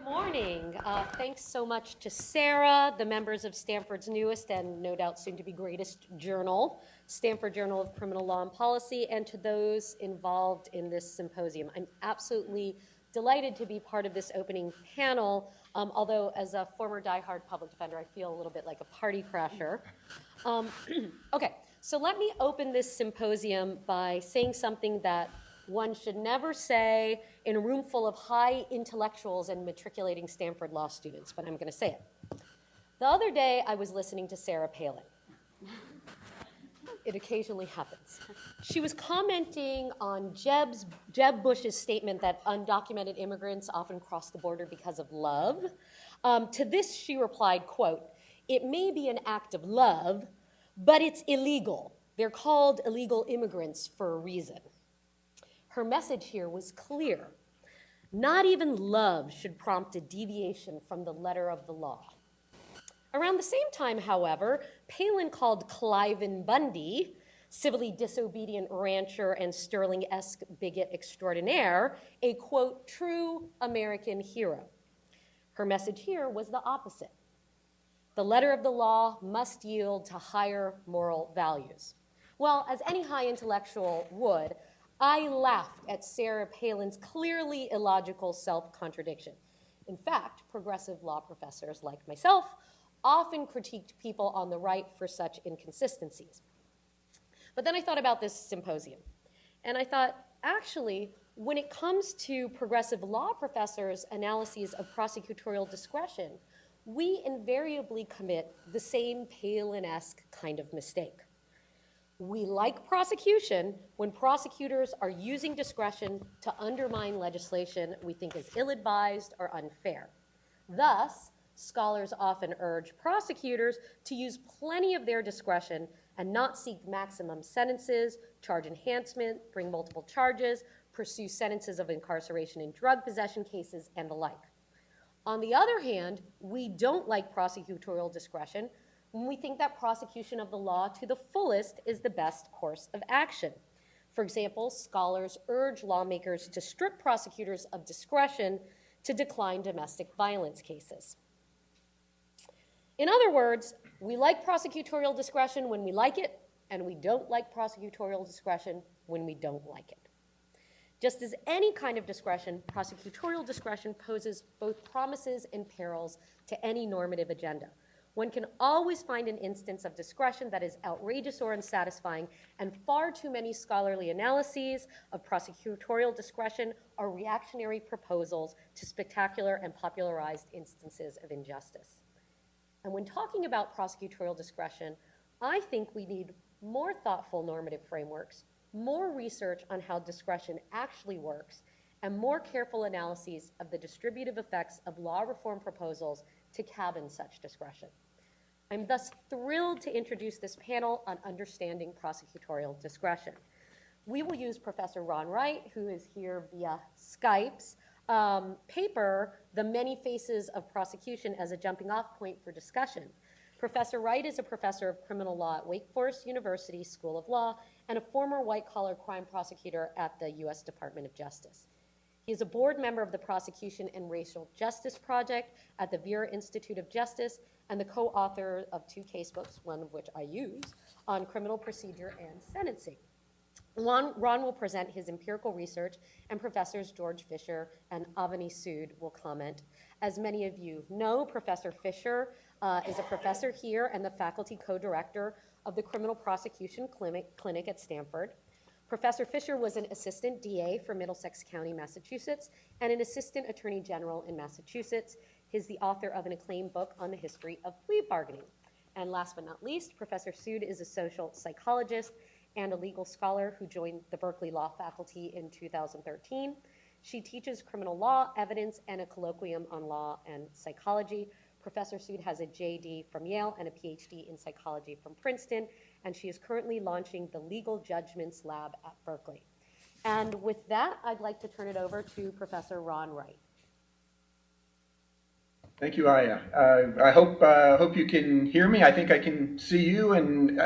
Good morning. Thanks so much to Sarah, the members of Stanford's newest and no doubt soon to be greatest journal, Stanford Journal of Criminal Law and Policy, and to those involved in this symposium. I'm absolutely delighted to be part of this opening panel, although as a former diehard public defender, I feel a little bit like a party crasher. Okay, so let me open this symposium by saying something that one should never say in a room full of high intellectuals and matriculating Stanford Law students, but I'm going to say it. The other day, I was listening to Sarah Palin. It occasionally happens. She was commenting on Jeb Bush's statement that undocumented immigrants often cross the border because of love. To this, she replied, quote, "It may be an act of love, but it's illegal. They're called illegal immigrants for a reason." Her message here was clear. Not even love should prompt a deviation from the letter of the law. Around the same time, however, Palin called Cliven Bundy, civilly disobedient rancher and Sterling-esque bigot extraordinaire, a, quote, true American hero. Her message here was the opposite. The letter of the law must yield to higher moral values. Well, as any high intellectual would, I laughed at Sarah Palin's clearly illogical self-contradiction. In fact, progressive law professors like myself often critiqued people on the right for such inconsistencies. But then I thought about this symposium, and I thought, actually, when it comes to progressive law professors' analyses of prosecutorial discretion, we invariably commit the same Palin-esque kind of mistake. We like prosecution when prosecutors are using discretion to undermine legislation we think is ill-advised or unfair. Thus, scholars often urge prosecutors to use plenty of their discretion and not seek maximum sentences, charge enhancement, bring multiple charges, pursue sentences of incarceration in drug possession cases, and the like. On the other hand, we don't like prosecutorial discretion when we think that prosecution of the law to the fullest is the best course of action. For example, scholars urge lawmakers to strip prosecutors of discretion to decline domestic violence cases. In other words, we like prosecutorial discretion when we like it, and we don't like prosecutorial discretion when we don't like it. Just as any kind of discretion, prosecutorial discretion poses both promises and perils to any normative agenda. One can always find an instance of discretion that is outrageous or unsatisfying, and far too many scholarly analyses of prosecutorial discretion are reactionary proposals to spectacular and popularized instances of injustice. And when talking about prosecutorial discretion, I think we need more thoughtful normative frameworks, more research on how discretion actually works, and more careful analyses of the distributive effects of law reform proposals to cabin such discretion. I'm thus thrilled to introduce this panel on understanding prosecutorial discretion. We will use Professor Ron Wright, who is here via Skype's paper, The Many Faces of Prosecution, as a jumping off point for discussion. Professor Wright is a professor of criminal law at Wake Forest University School of Law and a former white-collar crime prosecutor at the U.S. Department of Justice. He is a board member of the Prosecution and Racial Justice Project at the Vera Institute of Justice and the co-author of 2 casebooks, one of which I use, on criminal procedure and sentencing. Ron will present his empirical research, and Professors George Fisher and Avani Sood will comment. As many of you know, Professor Fisher is a professor here and the faculty co-director of the Criminal Prosecution Clinic at Stanford. Professor Fisher was an assistant DA for Middlesex County, Massachusetts, and an assistant attorney general in Massachusetts. He's the author of an acclaimed book on the history of plea bargaining. And last but not least, Professor Sood is a social psychologist and a legal scholar who joined the Berkeley Law faculty in 2013. She teaches criminal law, evidence, and a colloquium on law and psychology. Professor Sood has a JD from Yale and a PhD in psychology from Princeton, and she is currently launching the Legal Judgments Lab at Berkeley. And with that, I'd like to turn it over to Professor Ron Wright. Thank you, Aya. I hope you can hear me. I think I can see you, and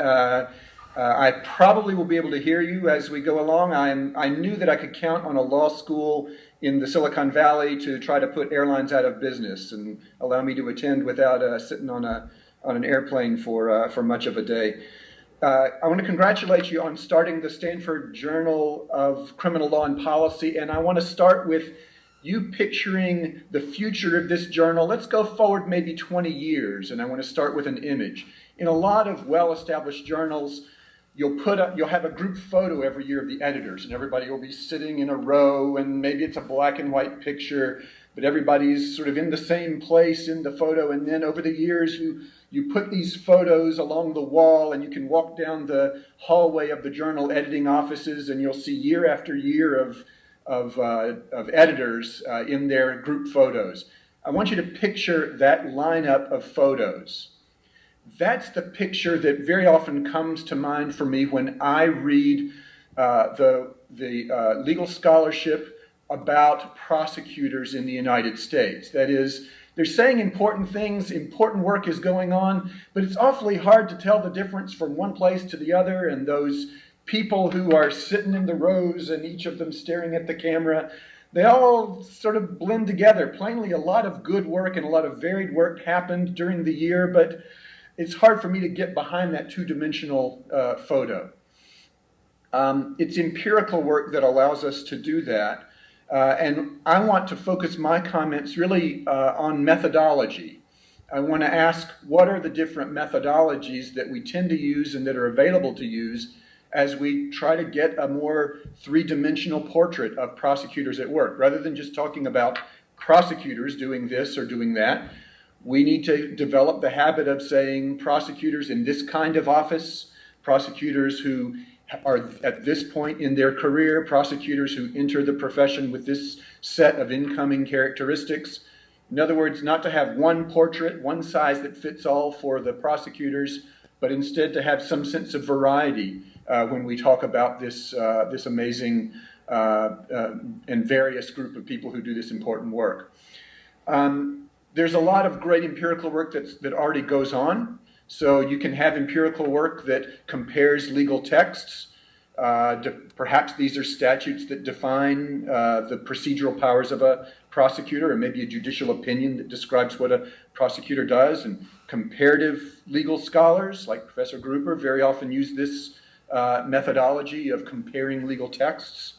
I probably will be able to hear you as we go along. I knew that I could count on a law school in the Silicon Valley to try to put airlines out of business and allow me to attend without sitting on an airplane for much of a day. I want to congratulate you on starting the Stanford Journal of Criminal Law and Policy, and I want to start with you picturing the future of this journal. Let's go forward maybe 20 years, and I want to start with an image. In a lot of well-established journals, you'll have a group photo every year of the editors, and everybody will be sitting in a row, and maybe it's a black and white picture, but everybody's sort of in the same place in the photo, and then over the years you put these photos along the wall, and you can walk down the hallway of the journal editing offices, and you'll see year after year of editors in their group photos. I want you to picture that lineup of photos. That's the picture that very often comes to mind for me when I read the legal scholarship about prosecutors in the United States. That is, they're saying important things, important work is going on, but it's awfully hard to tell the difference from one place to the other, and those people who are sitting in the rows and each of them staring at the camera, they all sort of blend together. Plainly, a lot of good work and a lot of varied work happened during the year, but it's hard for me to get behind that two-dimensional photo. It's empirical work that allows us to do that. And I want to focus my comments really on methodology. I want to ask, what are the different methodologies that we tend to use and that are available to use as we try to get a more three-dimensional portrait of prosecutors at work? Rather than just talking about prosecutors doing this or doing that, we need to develop the habit of saying prosecutors in this kind of office, prosecutors who are at this point in their career, prosecutors who enter the profession with this set of incoming characteristics. In other words, not to have one portrait, one size that fits all for the prosecutors, but instead to have some sense of variety when we talk about this amazing and various group of people who do this important work. There's a lot of great empirical work that already goes on. So you can have empirical work that compares legal texts. Perhaps these are statutes that define the procedural powers of a prosecutor, or maybe a judicial opinion that describes what a prosecutor does. And comparative legal scholars, like Professor Gruber, very often use this methodology of comparing legal texts.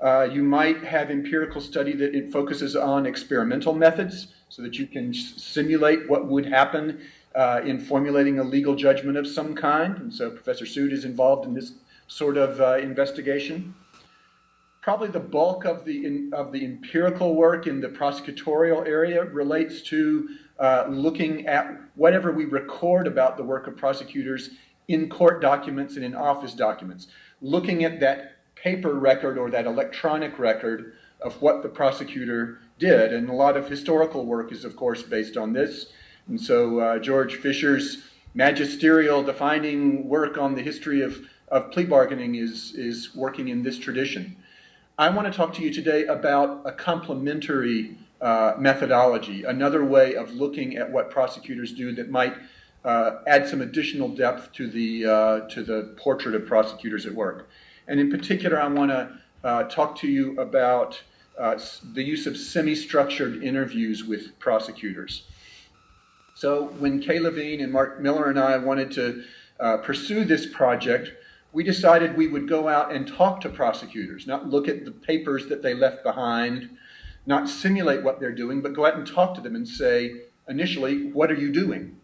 You might have empirical study that it focuses on experimental methods, so that you can simulate what would happen in formulating a legal judgment of some kind. And so Professor Sood is involved in this sort of investigation. Probably the bulk of the empirical work in the prosecutorial area relates to looking at whatever we record about the work of prosecutors in court documents and in office documents, looking at that paper record or that electronic record of what the prosecutor did. And a lot of historical work is, of course, based on this. And so George Fisher's magisterial defining work on the history of plea bargaining is working in this tradition. I want to talk to you today about a complementary methodology, another way of looking at what prosecutors do that might add some additional depth to the portrait of prosecutors at work. And in particular, I want to talk to you about the use of semi-structured interviews with prosecutors. So when Kay Levine and Mark Miller and I wanted to pursue this project, we decided we would go out and talk to prosecutors, not look at the papers that they left behind, not simulate what they're doing, but go out and talk to them and say, initially, what are you doing?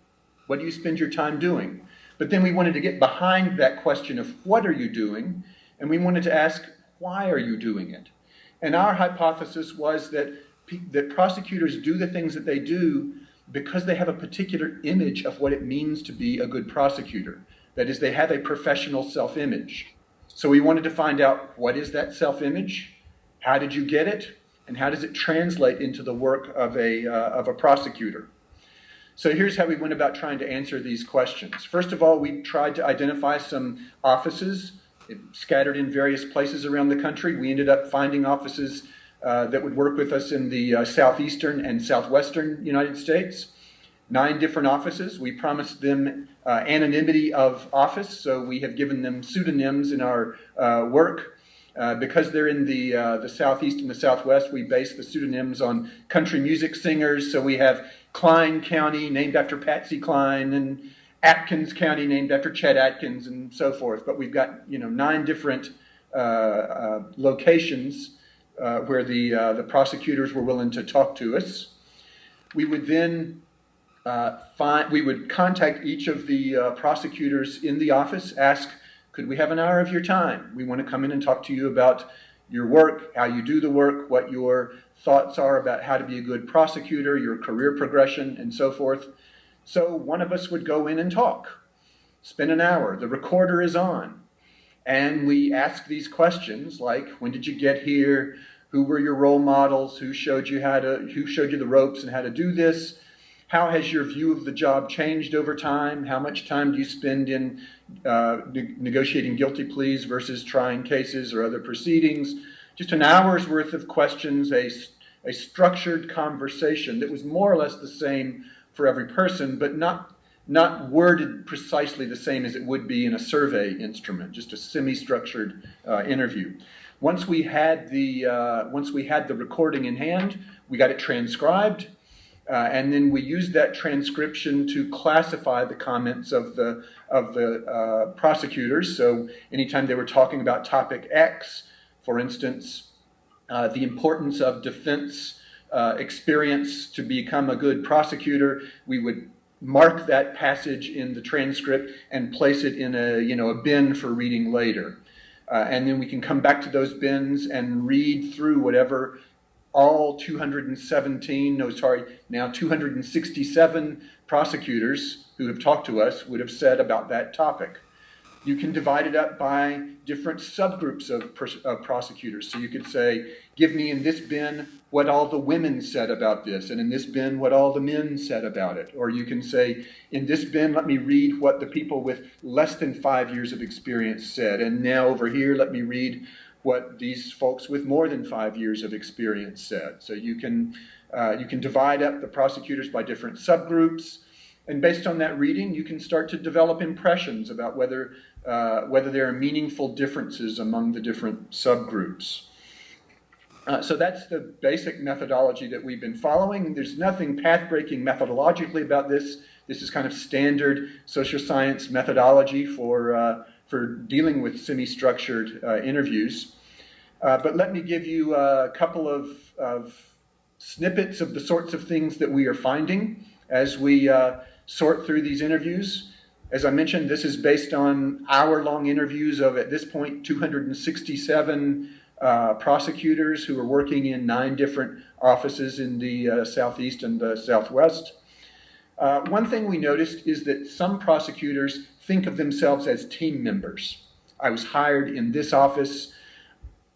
What do you spend your time doing? But then we wanted to get behind that question of what are you doing, and we wanted to ask, why are you doing it? And our hypothesis was that prosecutors do the things that they do because they have a particular image of what it means to be a good prosecutor. That is, they have a professional self-image. So we wanted to find out, what is that self-image? How did you get it? And how does it translate into the work of a prosecutor? So here's how we went about trying to answer these questions. First of all, we tried to identify some offices scattered in various places around the country. We ended up finding offices that would work with us in the southeastern and southwestern United States. 9 different offices. We promised them anonymity of office, so we have given them pseudonyms in our work. Because they're in the Southeast and the Southwest, we base the pseudonyms on country music singers. So we have Klein County, named after Patsy Cline, and Atkins County, named after Chet Atkins, and so forth. But we've got 9 different locations where the prosecutors were willing to talk to us. We would then we would contact each of the prosecutors in the office, ask, could we have an hour of your time? We want to come in and talk to you about your work, how you do the work, what your thoughts are about how to be a good prosecutor, your career progression, and so forth. So one of us would go in and talk, spend an hour. The recorder is on. And we ask these questions like, when did you get here? Who were your role models? Who showed you the ropes and how to do this? How has your view of the job changed over time? How much time do you spend in negotiating guilty pleas versus trying cases or other proceedings? Just an hour's worth of questions, a structured conversation that was more or less the same for every person, but not worded precisely the same as it would be in a survey instrument, just a semi-structured interview. Once we had the recording in hand, we got it transcribed. And then we used that transcription to classify the comments of the prosecutors. So anytime they were talking about topic X, for instance, the importance of defense experience to become a good prosecutor, we would mark that passage in the transcript and place it in a bin for reading later. And then we can come back to those bins and read through whatever all 267 prosecutors who have talked to us would have said about that topic. You can divide it up by different subgroups of prosecutors. So you could say, give me in this bin what all the women said about this, and in this bin what all the men said about it. Or you can say, in this bin, let me read what the people with less than 5 years of experience said, and now over here, let me read what these folks with more than 5 years of experience said. So you can divide up the prosecutors by different subgroups, and based on that reading, you can start to develop impressions about whether there are meaningful differences among the different subgroups. So that's the basic methodology that we've been following. There's nothing path-breaking methodologically about this. This is kind of standard social science methodology for dealing with semi-structured interviews. But let me give you a couple of snippets of the sorts of things that we are finding as we sort through these interviews. As I mentioned, this is based on hour-long interviews of, at this point, 267 prosecutors who are working in 9 different offices in the Southeast and the Southwest. One thing we noticed is that some prosecutors think of themselves as team members. I was hired in this office.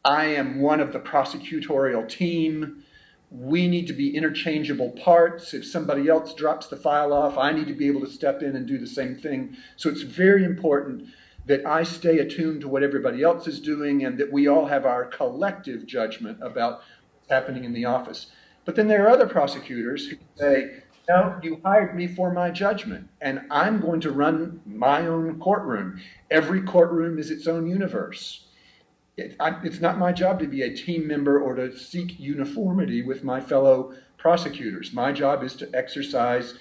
I am one of the prosecutorial team. We need to be interchangeable parts. If somebody else drops the file off, I need to be able to step in and do the same thing. So it's very important that I stay attuned to what everybody else is doing and that we all have our collective judgment about what's happening in the office. But then there are other prosecutors who say, no, you hired me for my judgment, and I'm going to run my own courtroom. Every courtroom is its own universe. It's not my job to be a team member or to seek uniformity with my fellow prosecutors. My job is to exercise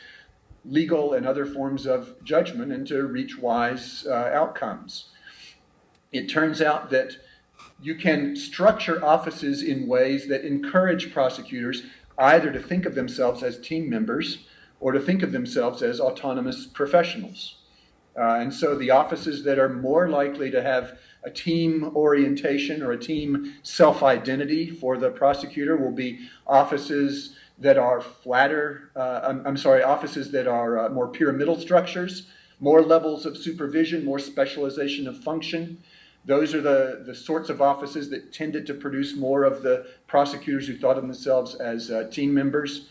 legal and other forms of judgment and to reach wise outcomes. It turns out that you can structure offices in ways that encourage prosecutors either to think of themselves as team members or to think of themselves as autonomous professionals. And so the offices that are more likely to have a team orientation or a team self-identity for the prosecutor will be offices that are offices that are more pyramidal structures, more levels of supervision, more specialization of function. Those are the sorts of offices that tended to produce more of the prosecutors who thought of themselves as team members.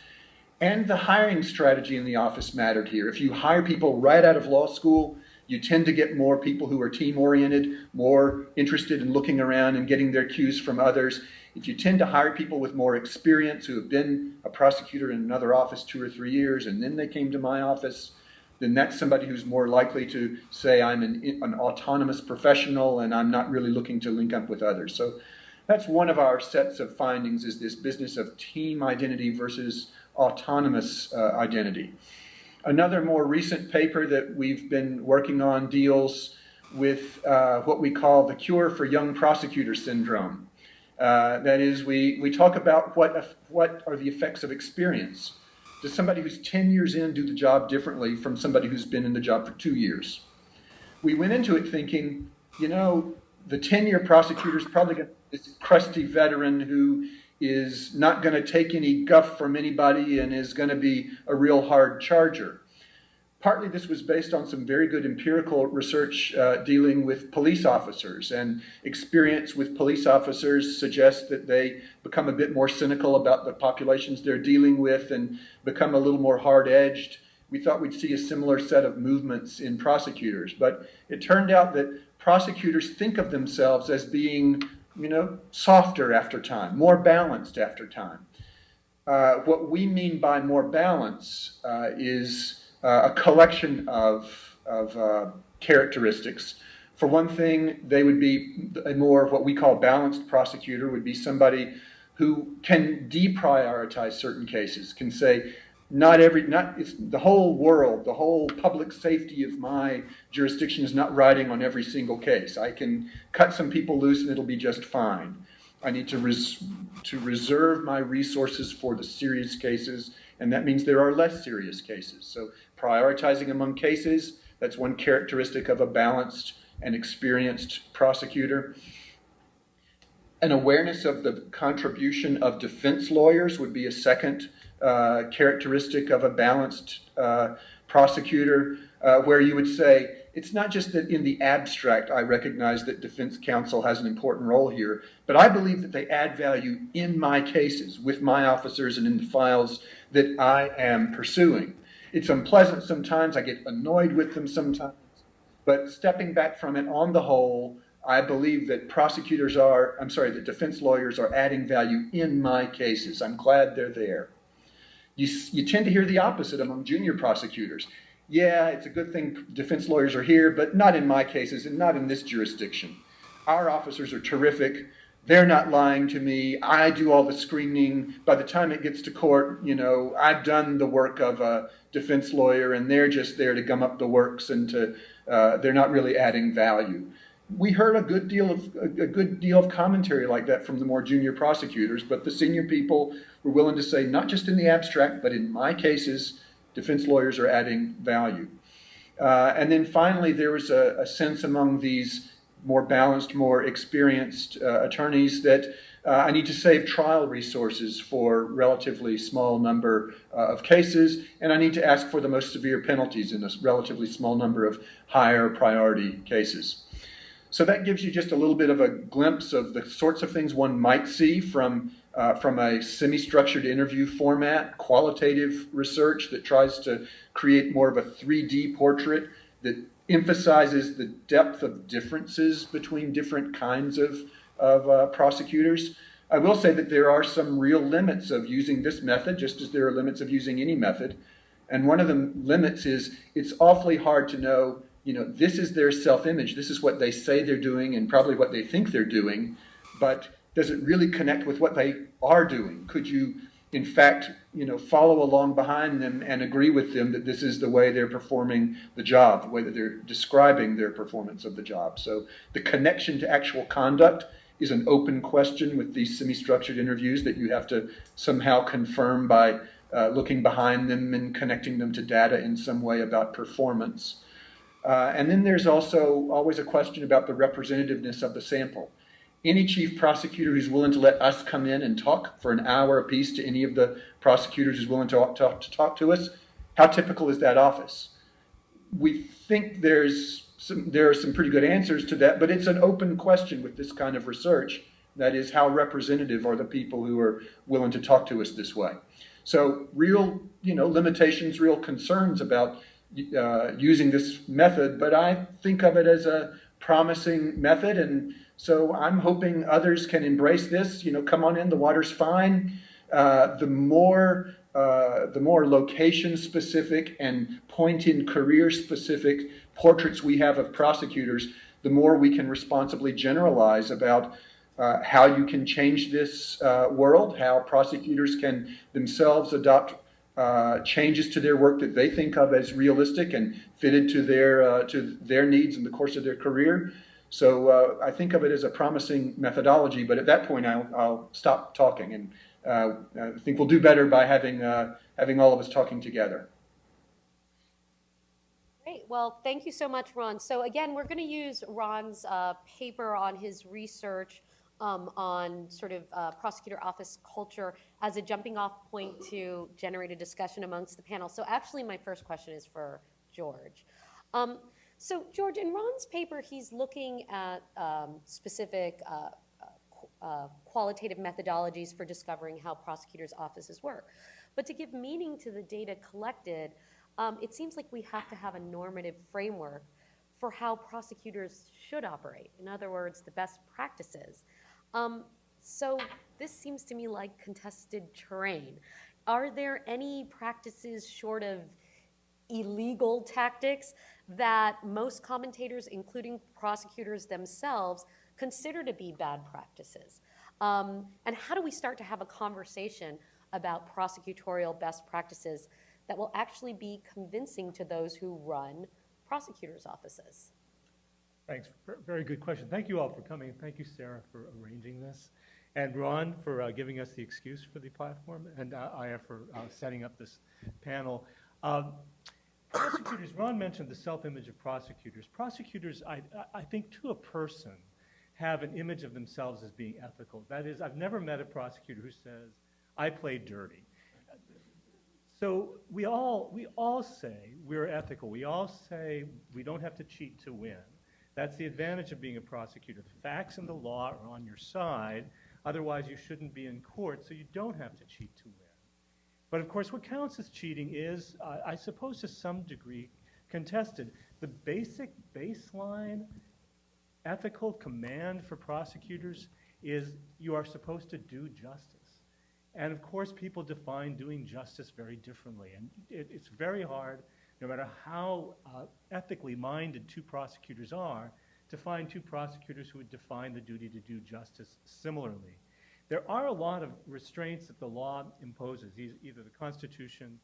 And the hiring strategy in the office mattered here. If you hire people right out of law school, You tend to get more people who are team-oriented, more interested in looking around and getting their cues from others. If you tend to hire people with more experience who have been a prosecutor in another office 2 or 3 years and then they came to my office, then that's somebody who's more likely to say I'm an autonomous professional and I'm not really looking to link up with others. So that's one of our sets of findings, is this business of team identity versus autonomous identity. Another more recent paper that we've been working on deals with what we call the cure for young prosecutor syndrome. That is, we talk about what are the effects of experience. Does somebody who's 10 years in do the job differently from somebody who's been in the job for 2 years? We went into it thinking, you know, the 10-year prosecutor is probably going to be this crusty veteran who is not going to take any guff from anybody and is going to be a real hard charger. Partly this was based on some very good empirical research dealing with police officers, and experience with police officers suggests that they become a bit more cynical about the populations they're dealing with and become a little more hard-edged. We thought we'd see a similar set of movements in prosecutors, but it turned out that prosecutors think of themselves as being, you know, softer after time, more balanced after time. What we mean by more balance is a collection of characteristics. For one thing, they would be a more what we call balanced prosecutor would be somebody who can deprioritize certain cases, can say, it's the whole world, the whole public safety of my jurisdiction is not riding on every single case. I can cut some people loose and it'll be just fine. I need to reserve my resources for the serious cases, and that means there are less serious cases. So prioritizing among cases, that's one characteristic of a balanced and experienced prosecutor. An awareness of the contribution of defense lawyers would be a second characteristic of a balanced prosecutor, where you would say, it's not just that in the abstract I recognize that defense counsel has an important role here, but I believe that they add value in my cases, with my officers and in the files that I am pursuing. It's unpleasant sometimes, I get annoyed with them sometimes, but stepping back from it on the whole, I believe that that defense lawyers are adding value in my cases. I'm glad they're there. You tend to hear the opposite among junior prosecutors. Yeah, it's a good thing defense lawyers are here, but not in my cases and not in this jurisdiction. Our officers are terrific. They're not lying to me. I do all the screening. By the time it gets to court, you know, I've done the work of a defense lawyer, and they're just there to gum up the works and they're not really adding value. We heard a good deal of commentary like that from the more junior prosecutors, but the senior people were willing to say, not just in the abstract, but in my cases, defense lawyers are adding value. And then finally, there was a sense among these more balanced, more experienced attorneys that I need to save trial resources for relatively small number of cases, and I need to ask for the most severe penalties in a relatively small number of higher priority cases. So that gives you just a little bit of a glimpse of the sorts of things one might see from a semi-structured interview format, qualitative research that tries to create more of a 3D portrait that emphasizes the depth of differences between different kinds of prosecutors. I will say that there are some real limits of using this method, just as there are limits of using any method. And one of the limits is it's awfully hard to know, you know, this is their self-image, this is what they say they're doing and probably what they think they're doing, but does it really connect with what they are doing? Could you, in fact, you know, follow along behind them and agree with them that this is the way they're performing the job, the way that they're describing their performance of the job? So the connection to actual conduct is an open question with these semi-structured interviews that you have to somehow confirm by looking behind them and connecting them to data in some way about performance. And then there's also always a question about the representativeness of the sample. Any chief prosecutor who's willing to let us come in and talk for an hour apiece to any of the prosecutors who's willing to talk to us, how typical is that office? We think there are some pretty good answers to that, but it's an open question with this kind of research. That is, how representative are the people who are willing to talk to us this way? So real, you know, limitations, real concerns about using this method, but I think of it as a promising method, and so I'm hoping others can embrace this. Come on in, the water's fine. The more location-specific and point-in career-specific portraits we have of prosecutors, the more we can responsibly generalize about how you can change this world, how prosecutors can themselves adopt changes to their work that they think of as realistic and fitted to their needs in the course of their career. So I think of it as a promising methodology, but at that point I'll stop talking, and I think we'll do better by having all of us talking together. Great. Well, thank you so much, Ron. So again, we're going to use Ron's paper on his research on sort of prosecutor office culture as a jumping off point to generate a discussion amongst the panel. So actually, my first question is for George. So George, in Ron's paper, he's looking at specific qualitative methodologies for discovering how prosecutors' offices work. But to give meaning to the data collected, it seems like we have to have a normative framework for how prosecutors should operate. In other words, the best practices. So this seems to me like contested terrain. Are there any practices short of illegal tactics that most commentators, including prosecutors themselves, consider to be bad practices? And how do we start to have a conversation about prosecutorial best practices that will actually be convincing to those who run prosecutors' offices? Thanks. Very good question. Thank you all for coming. Thank you, Sarah, for arranging this. And Ron for giving us the excuse for the platform, and Aya for setting up this panel. Prosecutors, Ron mentioned the self-image of prosecutors. Prosecutors, I think to a person, have an image of themselves as being ethical. That is, I've never met a prosecutor who says, I play dirty. So we all say we're ethical. We all say we don't have to cheat to win. That's the advantage of being a prosecutor. The facts and the law are on your side. Otherwise, you shouldn't be in court, so you don't have to cheat to win. But of course, what counts as cheating is, I suppose to some degree, contested. The basic baseline ethical command for prosecutors is you are supposed to do justice. And of course, people define doing justice very differently. And it's very hard, no matter how ethically minded two prosecutors are, to find two prosecutors who would define the duty to do justice similarly. There are a lot of restraints that the law imposes, either the Constitution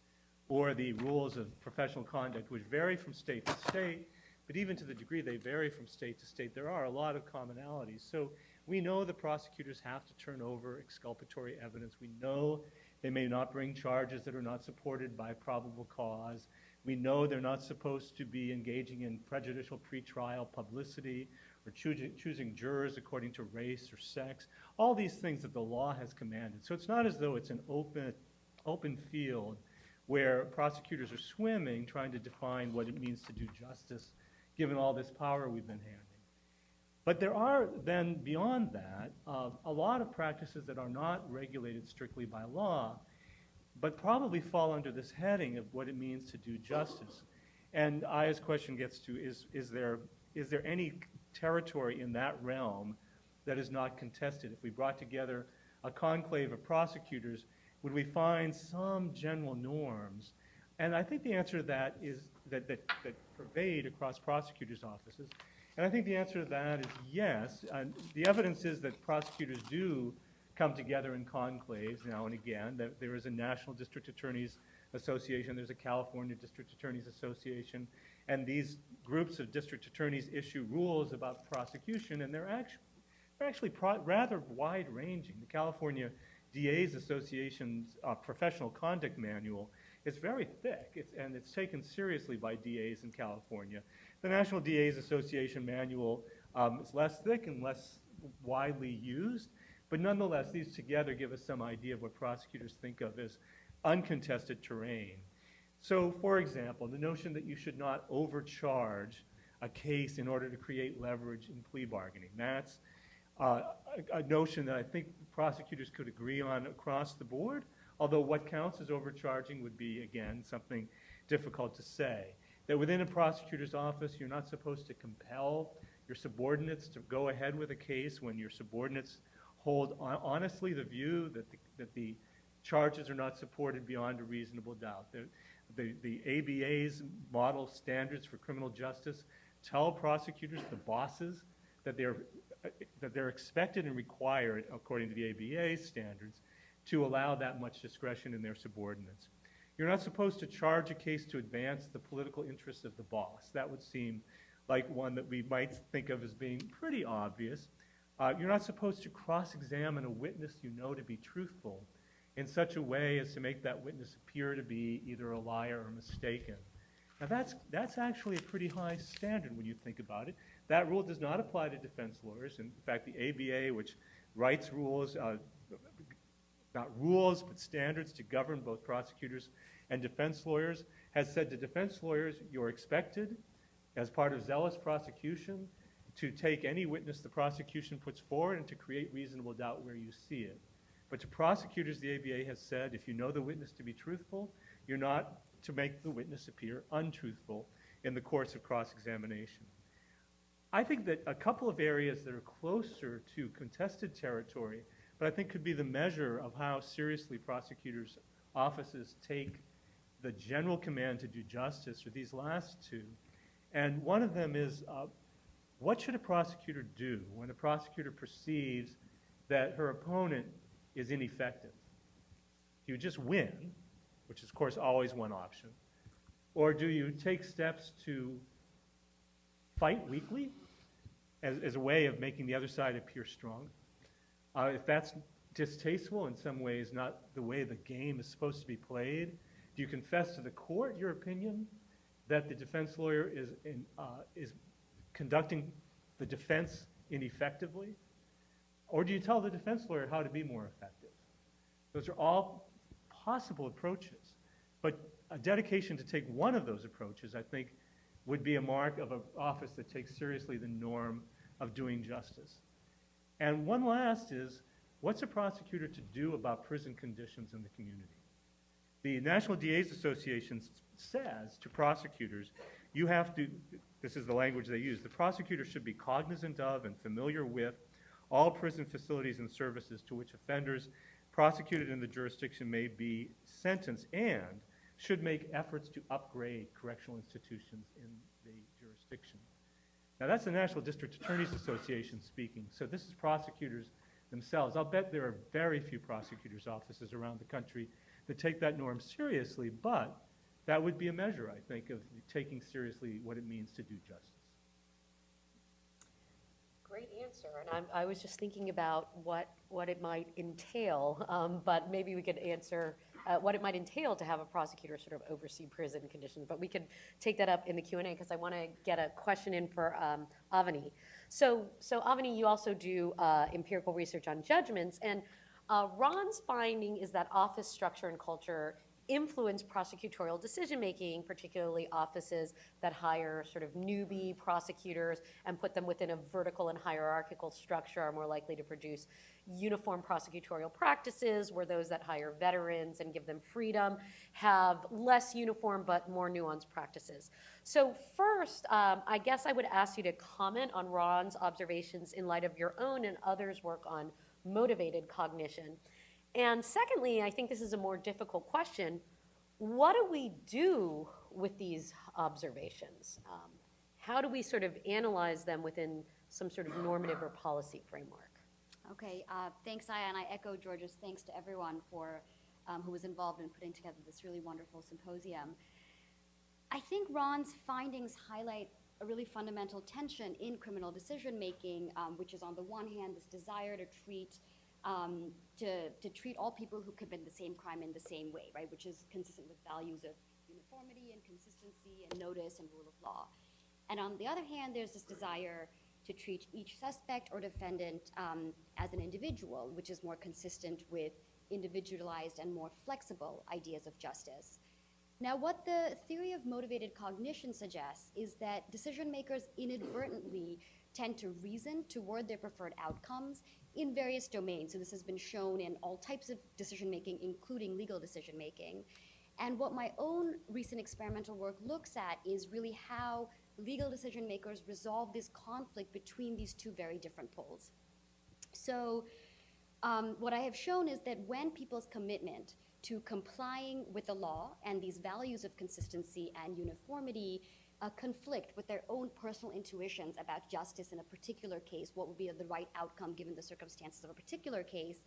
or the rules of professional conduct, which vary from state to state, but even to the degree they vary from state to state, there are a lot of commonalities. So we know the prosecutors have to turn over exculpatory evidence. We know they may not bring charges that are not supported by probable cause. We know they're not supposed to be engaging in prejudicial pretrial publicity or choosing jurors according to race or sex, all these things that the law has commanded. So it's not as though it's an open field where prosecutors are swimming trying to define what it means to do justice, given all this power we've been handing. But there are then, beyond that, a lot of practices that are not regulated strictly by law, but probably fall under this heading of what it means to do justice. And Aya's question gets to, is there any territory in that realm that is not contested? If we brought together a conclave of prosecutors, would we find some general norms? And I think the answer to that is that pervade across prosecutors' offices. And I think the answer to that is yes. The evidence is that prosecutors do come together in conclaves now and again. There is a National District Attorneys Association, there's a California District Attorneys Association, and these groups of district attorneys issue rules about prosecution, and they're actually rather wide-ranging. The California DA's Association's professional conduct manual is very thick, and it's taken seriously by DAs in California. The National DA's Association manual is less thick and less widely used, but nonetheless, these together give us some idea of what prosecutors think of as uncontested terrain. So, for example, the notion that you should not overcharge a case in order to create leverage in plea bargaining. That's a notion that I think prosecutors could agree on across the board, although what counts as overcharging would be, again, something difficult to say. that within a prosecutor's office, you're not supposed to compel your subordinates to go ahead with a case when your subordinates hold honestly the view that the charges are not supported beyond a reasonable doubt. The ABA's model standards for criminal justice tell prosecutors, the bosses, that they're expected and required, according to the ABA standards, to allow that much discretion in their subordinates. You're not supposed to charge a case to advance the political interests of the boss. That would seem like one that we might think of as being pretty obvious. You're not supposed to cross-examine a witness you know to be truthful in such a way as to make that witness appear to be either a liar or mistaken. Now that's actually a pretty high standard when you think about it. That rule does not apply to defense lawyers. In fact, the ABA, which writes rules, not rules, but standards to govern both prosecutors and defense lawyers, has said to defense lawyers, you're expected, as part of zealous prosecution, to take any witness the prosecution puts forward and to create reasonable doubt where you see it. But to prosecutors, the ABA has said, if you know the witness to be truthful, you're not to make the witness appear untruthful in the course of cross-examination. I think that a couple of areas that are closer to contested territory, but I think could be the measure of how seriously prosecutors' offices take the general command to do justice, are these last two. And one of them is, what should a prosecutor do when a prosecutor perceives that her opponent is ineffective? Do you just win, which is, of course, always one option, or do you take steps to fight weakly as a way of making the other side appear strong? If that's distasteful, in some ways not the way the game is supposed to be played, do you confess to the court your opinion that the defense lawyer is conducting the defense ineffectively? Or do you tell the defense lawyer how to be more effective? Those are all possible approaches. But a dedication to take one of those approaches, I think, would be a mark of an office that takes seriously the norm of doing justice. And one last is, what's a prosecutor to do about prison conditions in the community? The National DA's Association says to prosecutors, you have to, this is the language they use, the prosecutor should be cognizant of and familiar with all prison facilities and services to which offenders prosecuted in the jurisdiction may be sentenced, and should make efforts to upgrade correctional institutions in the jurisdiction. Now that's the National District Attorneys Association speaking, so this is prosecutors themselves. I'll bet there are very few prosecutors' offices around the country that take that norm seriously, but that would be a measure, I think, of taking seriously what it means to do justice. Great answer, and I was just thinking about what it might entail, but maybe we could answer what it might entail to have a prosecutor sort of oversee prison conditions, but we could take that up in the Q&A because I want to get a question in for Avani. So Avani, you also do empirical research on judgments, and Ron's finding is that office structure and culture influence prosecutorial decision-making, particularly offices that hire sort of newbie prosecutors and put them within a vertical and hierarchical structure are more likely to produce uniform prosecutorial practices, where those that hire veterans and give them freedom have less uniform but more nuanced practices. So first, I guess I would ask you to comment on Ron's observations in light of your own and others' work on motivated cognition. And secondly, I think this is a more difficult question, what do we do with these observations? How do we sort of analyze them within some sort of normative or policy framework? Okay, thanks, Aya, and I echo George's thanks to everyone for who was involved in putting together this really wonderful symposium. I think Ron's findings highlight a really fundamental tension in criminal decision-making, which is on the one hand this desire to treat all people who commit the same crime in the same way, right, which is consistent with values of uniformity and consistency and notice and rule of law. And on the other hand, there's this desire to treat each suspect or defendant as an individual, which is more consistent with individualized and more flexible ideas of justice. Now, what the theory of motivated cognition suggests is that decision makers inadvertently tend to reason toward their preferred outcomes in various domains. So this has been shown in all types of decision making, including legal decision making. And what my own recent experimental work looks at is really how legal decision makers resolve this conflict between these two very different poles. So what I have shown is that when people's commitment to complying with the law and these values of consistency and uniformity conflict with their own personal intuitions about justice in a particular case, what would be the right outcome given the circumstances of a particular case,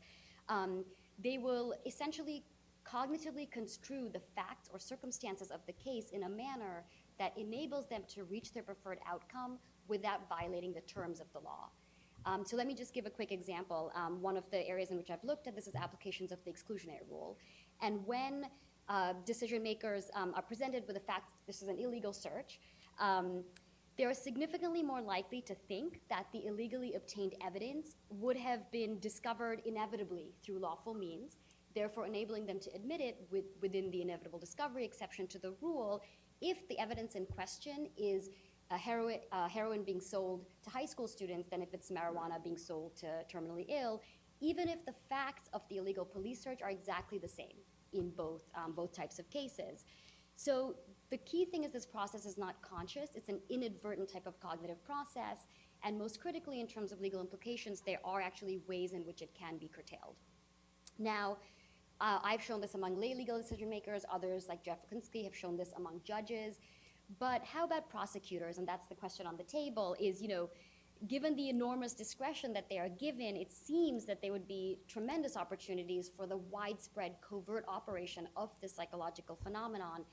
they will essentially cognitively construe the facts or circumstances of the case in a manner that enables them to reach their preferred outcome without violating the terms of the law. So let me just give a quick example. One of the areas in which I've looked at this is applications of the exclusionary rule. And when decision makers are presented with the fact that this is an illegal search, they are significantly more likely to think that the illegally obtained evidence would have been discovered inevitably through lawful means, therefore enabling them to admit it within the inevitable discovery exception to the rule if the evidence in question is heroin being sold to high school students than if it's marijuana being sold to terminally ill, even if the facts of the illegal police search are exactly the same in both types of cases. So the key thing is this process is not conscious. It's an inadvertent type of cognitive process. And most critically, in terms of legal implications, there are actually ways in which it can be curtailed. Now, I've shown this among lay legal decision makers. Others, like Jeff Linsky, have shown this among judges. But how about prosecutors? And that's the question on the table is, given the enormous discretion that they are given, it seems that there would be tremendous opportunities for the widespread covert operation of this psychological phenomenon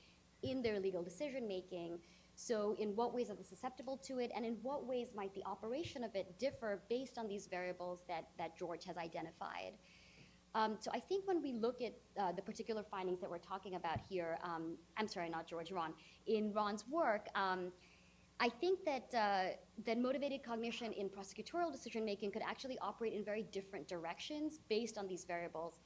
in their legal decision making. So in what ways are they susceptible to it, and in what ways might the operation of it differ based on these variables that George has identified? So I think when we look at the particular findings that we're talking about here, I'm sorry, not George, Ron, in Ron's work, I think that motivated cognition in prosecutorial decision-making could actually operate in very different directions based on these variables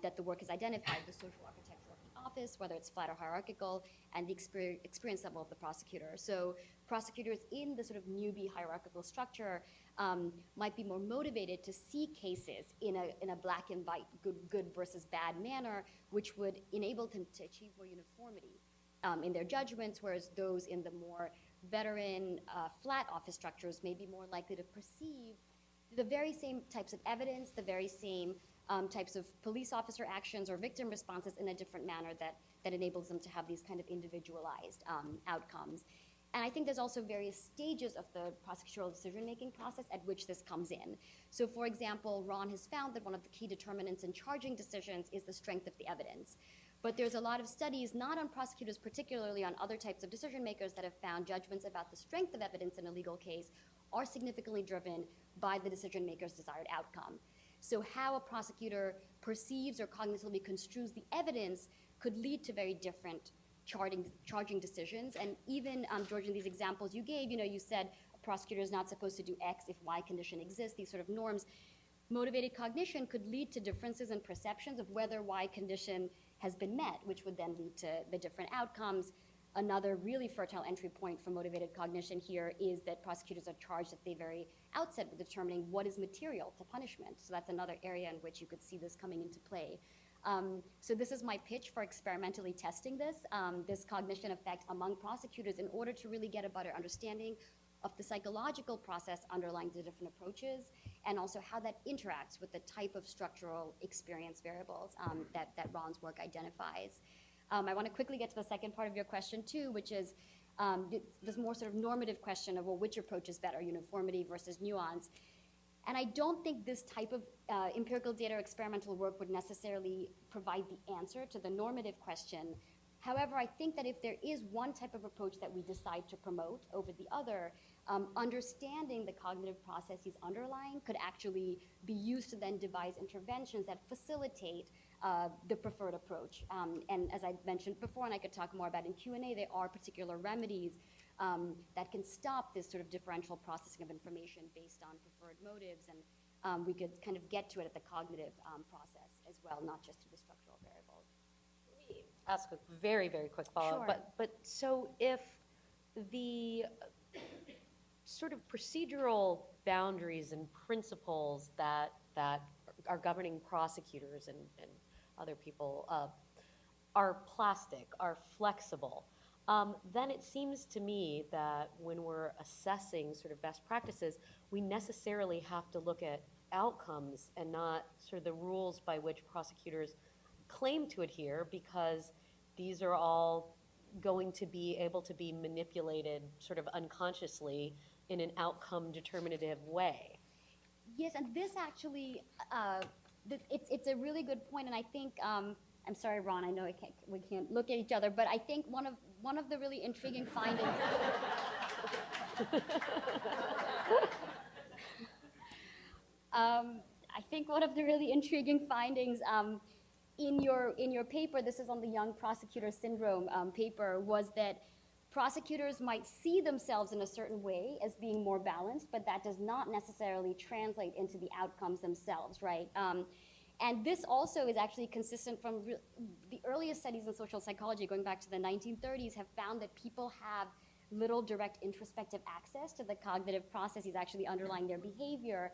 that the work has identified, the social architecture of the office, whether it's flat or hierarchical, and the experience level of the prosecutor. So prosecutors in the sort of newbie hierarchical structure might be more motivated to see cases in a black and white, good versus bad manner, which would enable them to achieve more uniformity in their judgments, whereas those in the more veteran, flat office structures may be more likely to perceive the very same types of evidence, the very same types of police officer actions or victim responses in a different manner that enables them to have these kind of individualized outcomes. And I think there's also various stages of the prosecutorial decision-making process at which this comes in. So for example, Ron has found that one of the key determinants in charging decisions is the strength of the evidence. But there's a lot of studies, not on prosecutors, particularly on other types of decision makers, that have found judgments about the strength of evidence in a legal case are significantly driven by the decision maker's desired outcome. So how a prosecutor perceives or cognitively construes the evidence could lead to very different charging decisions. And even, George, in these examples you gave, you said a prosecutor is not supposed to do X if Y condition exists, these sort of norms. Motivated cognition could lead to differences in perceptions of whether Y condition has been met, which would then lead to the different outcomes. Another really fertile entry point for motivated cognition here is that prosecutors are charged at the very outset with determining what is material to punishment. So that's another area in which you could see this coming into play. So this is my pitch for experimentally testing this cognition effect among prosecutors in order to really get a better understanding of the psychological process underlying the different approaches, and also how that interacts with the type of structural experience variables that Ron's work identifies. I want to quickly get to the second part of your question too, which is this more sort of normative question of, well, which approach is better, uniformity versus nuance? And I don't think this type of empirical data or experimental work would necessarily provide the answer to the normative question. However, I think that if there is one type of approach that we decide to promote over the other, understanding the cognitive processes underlying could actually be used to then devise interventions that facilitate the preferred approach. And as I mentioned before, and I could talk more about in Q&A, there are particular remedies that can stop this sort of differential processing of information based on preferred motives, and we could kind of get to it at the cognitive process as well, not just to the structural variables. Let me ask a very, very quick follow-up. Sure. But so if the sort of procedural boundaries and principles that are governing prosecutors and other people are plastic, are flexible, then it seems to me that when we're assessing sort of best practices, we necessarily have to look at outcomes and not sort of the rules by which prosecutors claim to adhere, because these are all going to be able to be manipulated sort of unconsciously in an outcome determinative way. Yes, and this actually, it's a really good point, and I think, I'm sorry, Ron, I know we can't look at each other, but I think one of the really intriguing findings. I think one of the really intriguing findings in your paper, this is on the Young Prosecutor Syndrome paper, was that prosecutors might see themselves in a certain way as being more balanced, but that does not necessarily translate into the outcomes themselves, right? And this also is actually consistent from the earliest studies in social psychology, going back to the 1930s, have found that people have little direct introspective access to the cognitive processes actually underlying their behavior,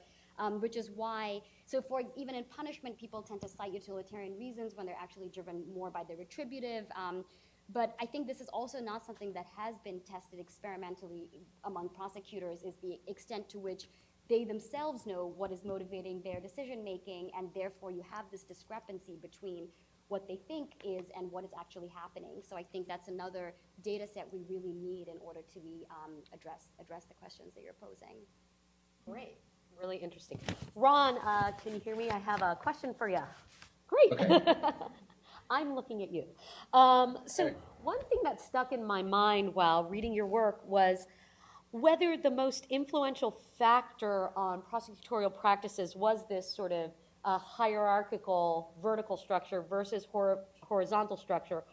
which is why, so for even in punishment, people tend to cite utilitarian reasons when they're actually driven more by the retributive. But I think this is also not something that has been tested experimentally among prosecutors, is the extent to which they themselves know what is motivating their decision making, and therefore you have this discrepancy between what they think is and what is actually happening. So I think that's another data set we really need in order to be address the questions that you're posing. Great, really interesting. Ron, can you hear me? I have a question for you. Great. Okay. I'm looking at you. So one thing that stuck in my mind while reading your work was whether the most influential factor on prosecutorial practices was this sort of hierarchical vertical structure versus horizontal structure,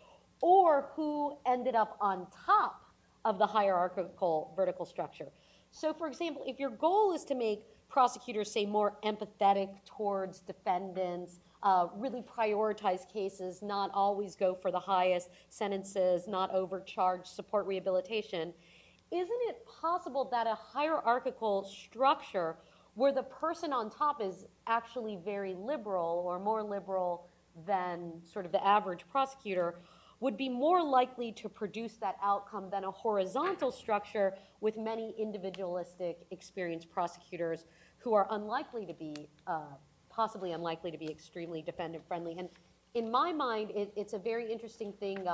or who ended up on top of the hierarchical vertical structure. So for example, if your goal is to make prosecutors, say, more empathetic towards defendants, really prioritize cases, not always go for the highest sentences, not overcharge, support rehabilitation, isn't it possible that a hierarchical structure where the person on top is actually very liberal or more liberal than sort of the average prosecutor would be more likely to produce that outcome than a horizontal structure with many individualistic, experienced prosecutors who are unlikely to be, possibly unlikely to be extremely defendant-friendly? And in my mind, it's a very interesting thing.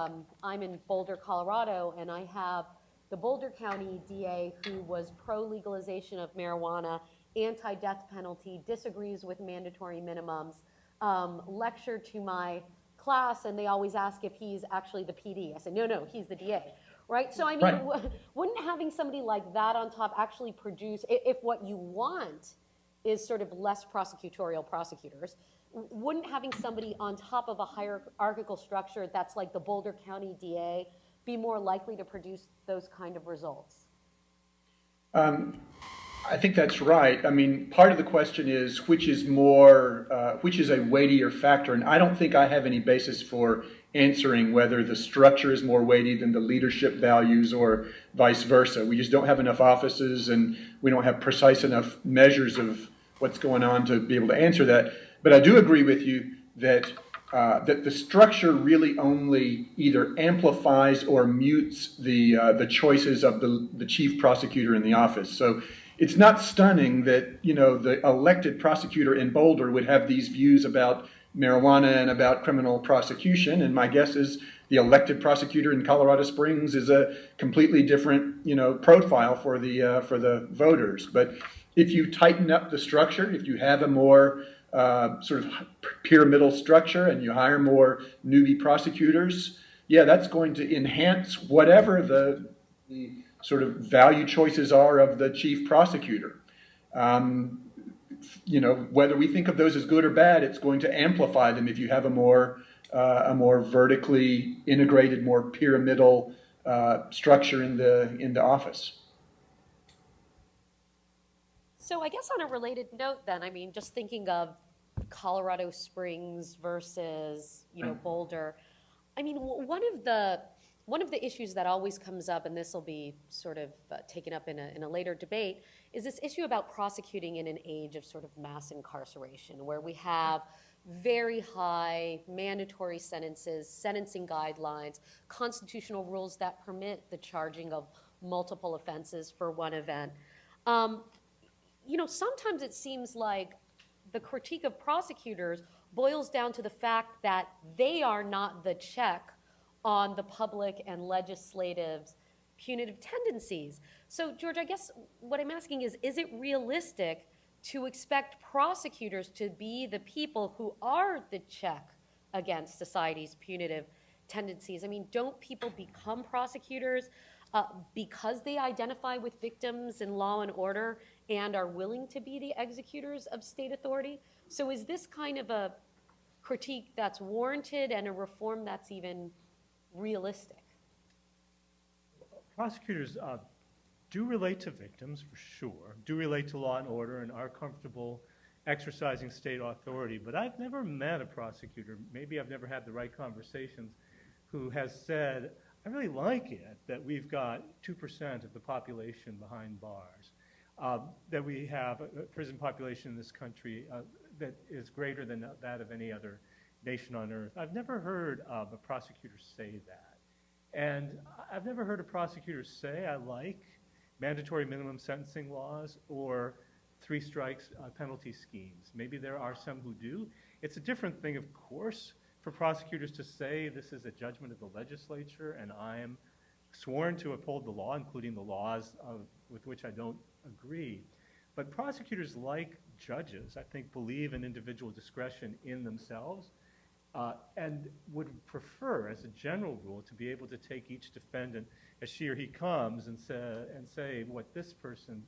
I'm in Boulder, Colorado, and I have the Boulder County DA, who was pro-legalization of marijuana, anti-death penalty, disagrees with mandatory minimums, lecture to my class, and they always ask if he's actually the PD. I said, no, he's the DA, right? So I mean, Right. Wouldn't having somebody like that on top actually produce, if what you want is sort of less prosecutorial prosecutors, wouldn't having somebody on top of a hierarchical structure that's like the Boulder County DA be more likely to produce those kind of results? I think that's right. I mean, part of the question is which is more, which is a weightier factor, and I don't think I have any basis for answering whether the structure is more weighty than the leadership values or vice versa. We just don't have enough offices, and we don't have precise enough measures of what's going on to be able to answer that. But I do agree with you that that the structure really only either amplifies or mutes the choices of the chief prosecutor in the office. So it's not stunning that, you know, the elected prosecutor in Boulder would have these views about marijuana and about criminal prosecution. And my guess is the elected prosecutor in Colorado Springs is a completely different, you know, profile for the voters. But if you tighten up the structure, if you have a more sort of pyramidal structure and you hire more newbie prosecutors, yeah, that's going to enhance whatever the sort of value choices are of the chief prosecutor. You know, whether we think of those as good or bad, it's going to amplify them if you have a more vertically integrated, more pyramidal structure in the office. So I guess on a related note then, I mean, just thinking of Colorado Springs versus, you know, Boulder, I mean, one of the one of the issues that always comes up, and this will be sort of taken up in a later debate, is this issue about prosecuting in an age of sort of mass incarceration, where we have very high mandatory sentences, sentencing guidelines, constitutional rules that permit the charging of multiple offenses for one event. Sometimes it seems like the critique of prosecutors boils down to the fact that they are not the check on the public and legislative's punitive tendencies. So, George, I guess what I'm asking is it realistic to expect prosecutors to be the people who are the check against society's punitive tendencies? I mean, don't people become prosecutors because they identify with victims in law and order and are willing to be the executors of state authority? So is this kind of a critique that's warranted and a reform that's even realistic? Prosecutors do relate to victims, for sure, do relate to law and order, and are comfortable exercising state authority. But I've never met a prosecutor, maybe I've never had the right conversations, who has said, I really like it that we've got 2% of the population behind bars, that we have a prison population in this country that is greater than that of any other nation on earth. I've never heard of a prosecutor say that. And I've never heard a prosecutor say, I like mandatory minimum sentencing laws or 3 strikes penalty schemes. Maybe there are some who do. It's a different thing, of course, for prosecutors to say this is a judgment of the legislature and I am sworn to uphold the law, including the laws with which I don't agree. But prosecutors, like judges, I think, believe in individual discretion in themselves and would prefer, as a general rule, to be able to take each defendant as she or he comes and say what this person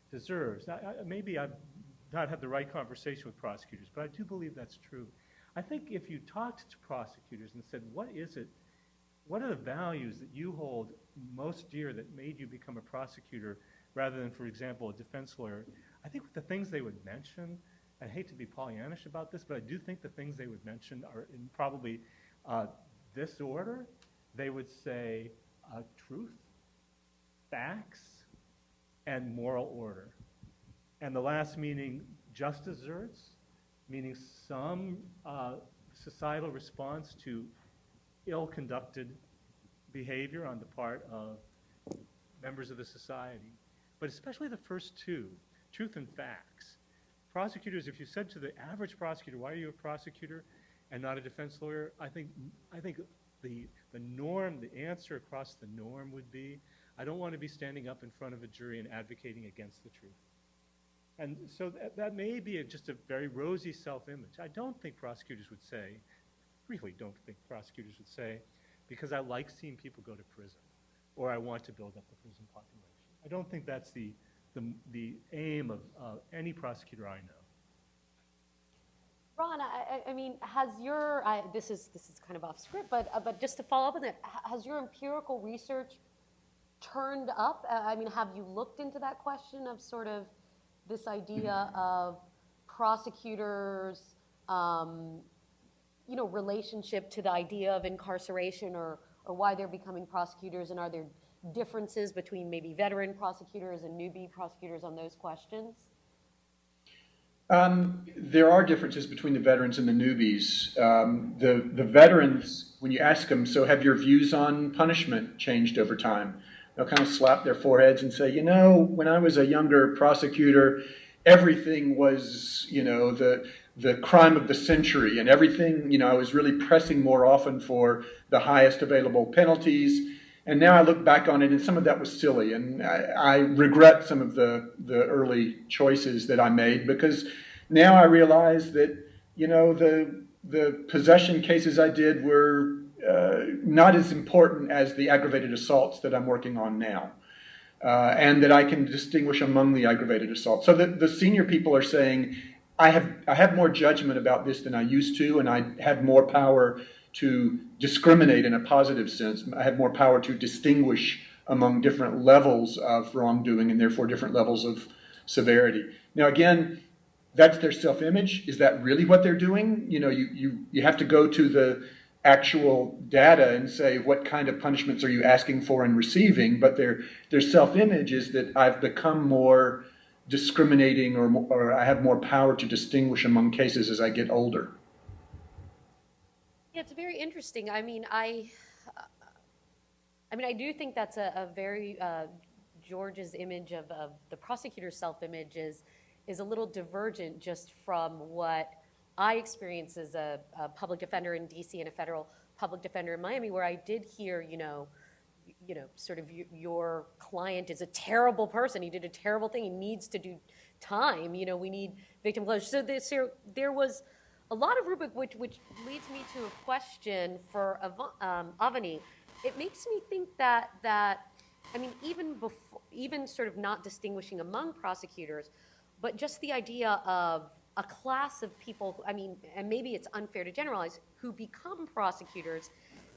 deserves. Now, maybe I've not had the right conversation with prosecutors, but I do believe that's true. I think if you talked to prosecutors and said, what are the values that you hold most dear that made you become a prosecutor rather than, for example, a defense lawyer, I think the things they would mention, I hate to be Pollyannish about this, but I do think the things they would mention are in probably this order. They would say truth, facts, and moral order. And the last meaning just desserts, meaning some societal response to ill-conducted behavior on the part of members of the society. But especially the first two, truth and facts. Prosecutors, if you said to the average prosecutor, why are you a prosecutor and not a defense lawyer? I think the norm, the answer across the norm would be, I don't want to be standing up in front of a jury and advocating against the truth. And so that may be just a very rosy self-image. I don't think prosecutors would say, really don't think prosecutors would say, because I like seeing people go to prison, or I want to build up the prison population. I don't think that's the aim of any prosecutor I know. Ron, I mean, has your, this is kind of off script, but just to follow up on that, has your empirical research turned up? I mean, have you looked into that question of sort of this idea of prosecutors, relationship to the idea of incarceration or why they're becoming prosecutors, and are there differences between maybe veteran prosecutors and newbie prosecutors on those questions? There are differences between the veterans and the newbies. The veterans, when you ask them, so have your views on punishment changed over time? They'll kind of slap their foreheads and say, when I was a younger prosecutor, everything was, the crime of the century, and everything, I was really pressing more often for the highest available penalties. And now I look back on it, and some of that was silly, and I regret some of the early choices that I made, because now I realize that, the possession cases I did were not as important as the aggravated assaults that I'm working on now, and that I can distinguish among the aggravated assaults. So the senior people are saying, I have more judgment about this than I used to, and I have more power to discriminate in a positive sense. I have more power to distinguish among different levels of wrongdoing and therefore different levels of severity. Now again, that's their self-image. Is that really what they're doing? You have to go to actual data and say, what kind of punishments are you asking for and receiving? But their self-image is that I've become more discriminating, or I have more power to distinguish among cases as I get older. Yeah, it's very interesting. I mean, I do think that's a very George's image of the prosecutor's self-image is a little divergent just from what I experienced as a public defender in DC and a federal public defender in Miami, where I did hear, sort of your client is a terrible person. He did a terrible thing. He needs to do time. We need victim closure. So there was a lot of rubric, which leads me to a question for Avani. It makes me think that even sort of not distinguishing among prosecutors, but just the idea of a class of people, and maybe it's unfair to generalize, who become prosecutors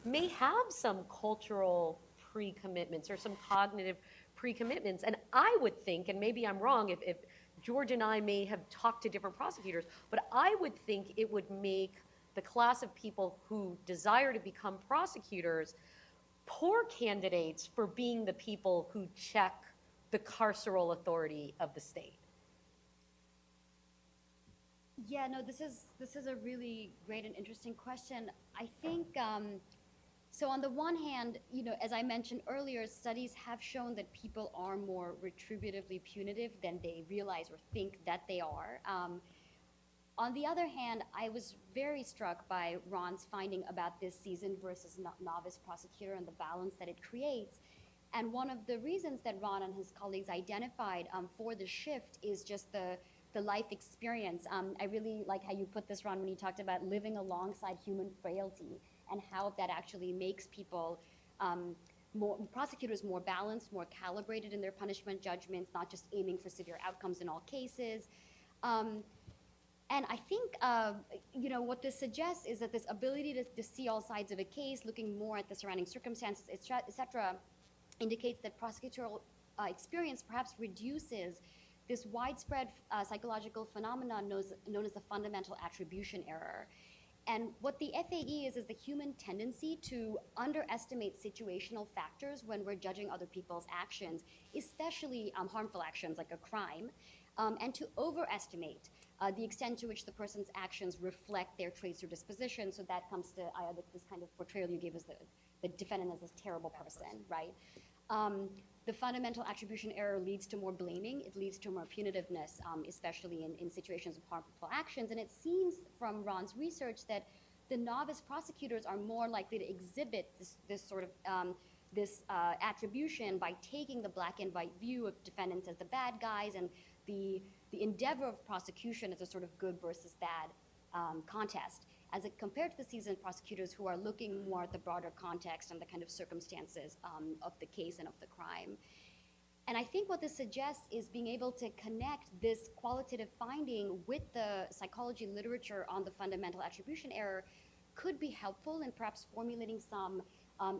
may have some cultural pre-commitments or some cognitive pre-commitments. And I would think, and maybe I'm wrong, if George and I may have talked to different prosecutors, but I would think it would make the class of people who desire to become prosecutors poor candidates for being the people who check the carceral authority of the state. Yeah, no, this is a really great and interesting question. I think, so on the one hand, as I mentioned earlier, studies have shown that people are more retributively punitive than they realize or think that they are. On the other hand, I was very struck by Ron's finding about this seasoned versus novice prosecutor and the balance that it creates. And one of the reasons that Ron and his colleagues identified for the shift is just the life experience. I really like how you put this, Ron, when you talked about living alongside human frailty and how that actually makes people, prosecutors, more balanced, more calibrated in their punishment judgments, not just aiming for severe outcomes in all cases. And I think, what this suggests is that this ability to see all sides of a case, looking more at the surrounding circumstances, et cetera, indicates that prosecutorial experience perhaps reduces this widespread psychological phenomenon known as the fundamental attribution error. And what the FAE is the human tendency to underestimate situational factors when we're judging other people's actions, especially harmful actions like a crime, and to overestimate the extent to which the person's actions reflect their traits or disposition. So that comes to this kind of portrayal you gave as the defendant as this terrible person, right? The fundamental attribution error leads to more blaming. It leads to more punitiveness, especially in situations of harmful actions. And it seems from Ron's research that the novice prosecutors are more likely to exhibit this sort of attribution by taking the black and white view of defendants as the bad guys, and the endeavor of prosecution as a sort of good versus bad contest, as compared to the seasoned prosecutors who are looking more at the broader context and the kind of circumstances of the case and of the crime. And I think what this suggests is being able to connect this qualitative finding with the psychology literature on the fundamental attribution error could be helpful in perhaps formulating some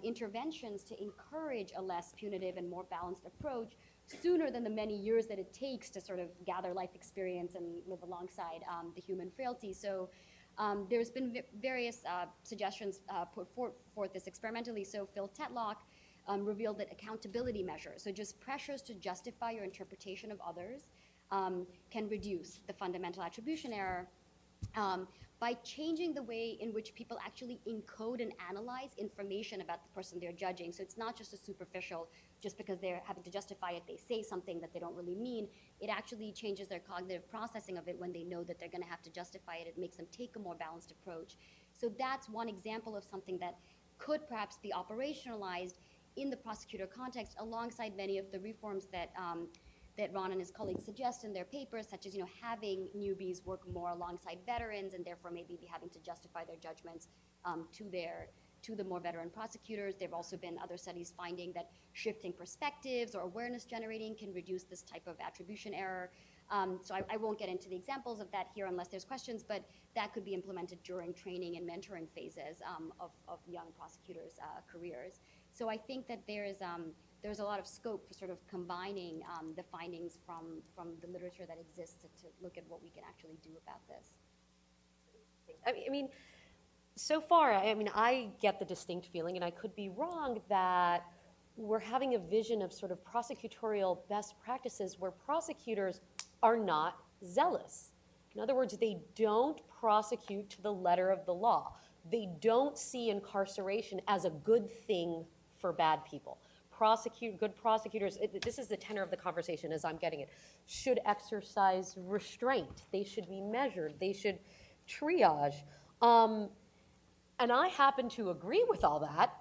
interventions to encourage a less punitive and more balanced approach sooner than the many years that it takes to sort of gather life experience and live alongside the human frailty. So there's been various suggestions put forth this experimentally. So Phil Tetlock revealed that accountability measures, so just pressures to justify your interpretation of others, can reduce the fundamental attribution error by changing the way in which people actually encode and analyze information about the person they're judging. So it's not just a superficial, just because they're having to justify it, they say something that they don't really mean. It actually changes their cognitive processing of it when they know that they're going to have to justify it. It makes them take a more balanced approach. So that's one example of something that could perhaps be operationalized in the prosecutor context alongside many of the reforms that that Ron and his colleagues suggest in their papers, such as having newbies work more alongside veterans and therefore maybe be having to justify their judgments to the more veteran prosecutors. There have also been other studies finding that shifting perspectives or awareness generating can reduce this type of attribution error. So I won't get into the examples of that here unless there's questions, but that could be implemented during training and mentoring phases of young prosecutors' careers. So I think that there's a lot of scope for sort of combining the findings from the literature that exists to look at what we can actually do about this. I mean, so far, I mean, I get the distinct feeling, and I could be wrong, that we're having a vision of sort of prosecutorial best practices where prosecutors are not zealous. In other words, they don't prosecute to the letter of the law. They don't see incarceration as a good thing for bad people. Good prosecutors, this is the tenor of the conversation as I'm getting it, should exercise restraint. They should be measured. They should triage. And I happen to agree with all that,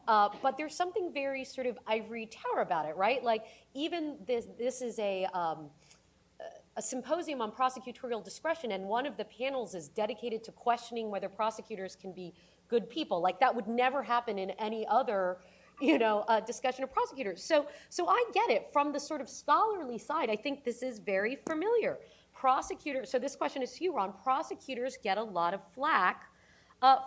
but there's something very sort of ivory tower about it, right? Like, even this is a symposium on prosecutorial discretion, and one of the panels is dedicated to questioning whether prosecutors can be good people. Like, that would never happen in any other, discussion of prosecutors. So I get it. From the sort of scholarly side, I think this is very familiar. Prosecutors, so this question is to you, Ron. Prosecutors get a lot of flack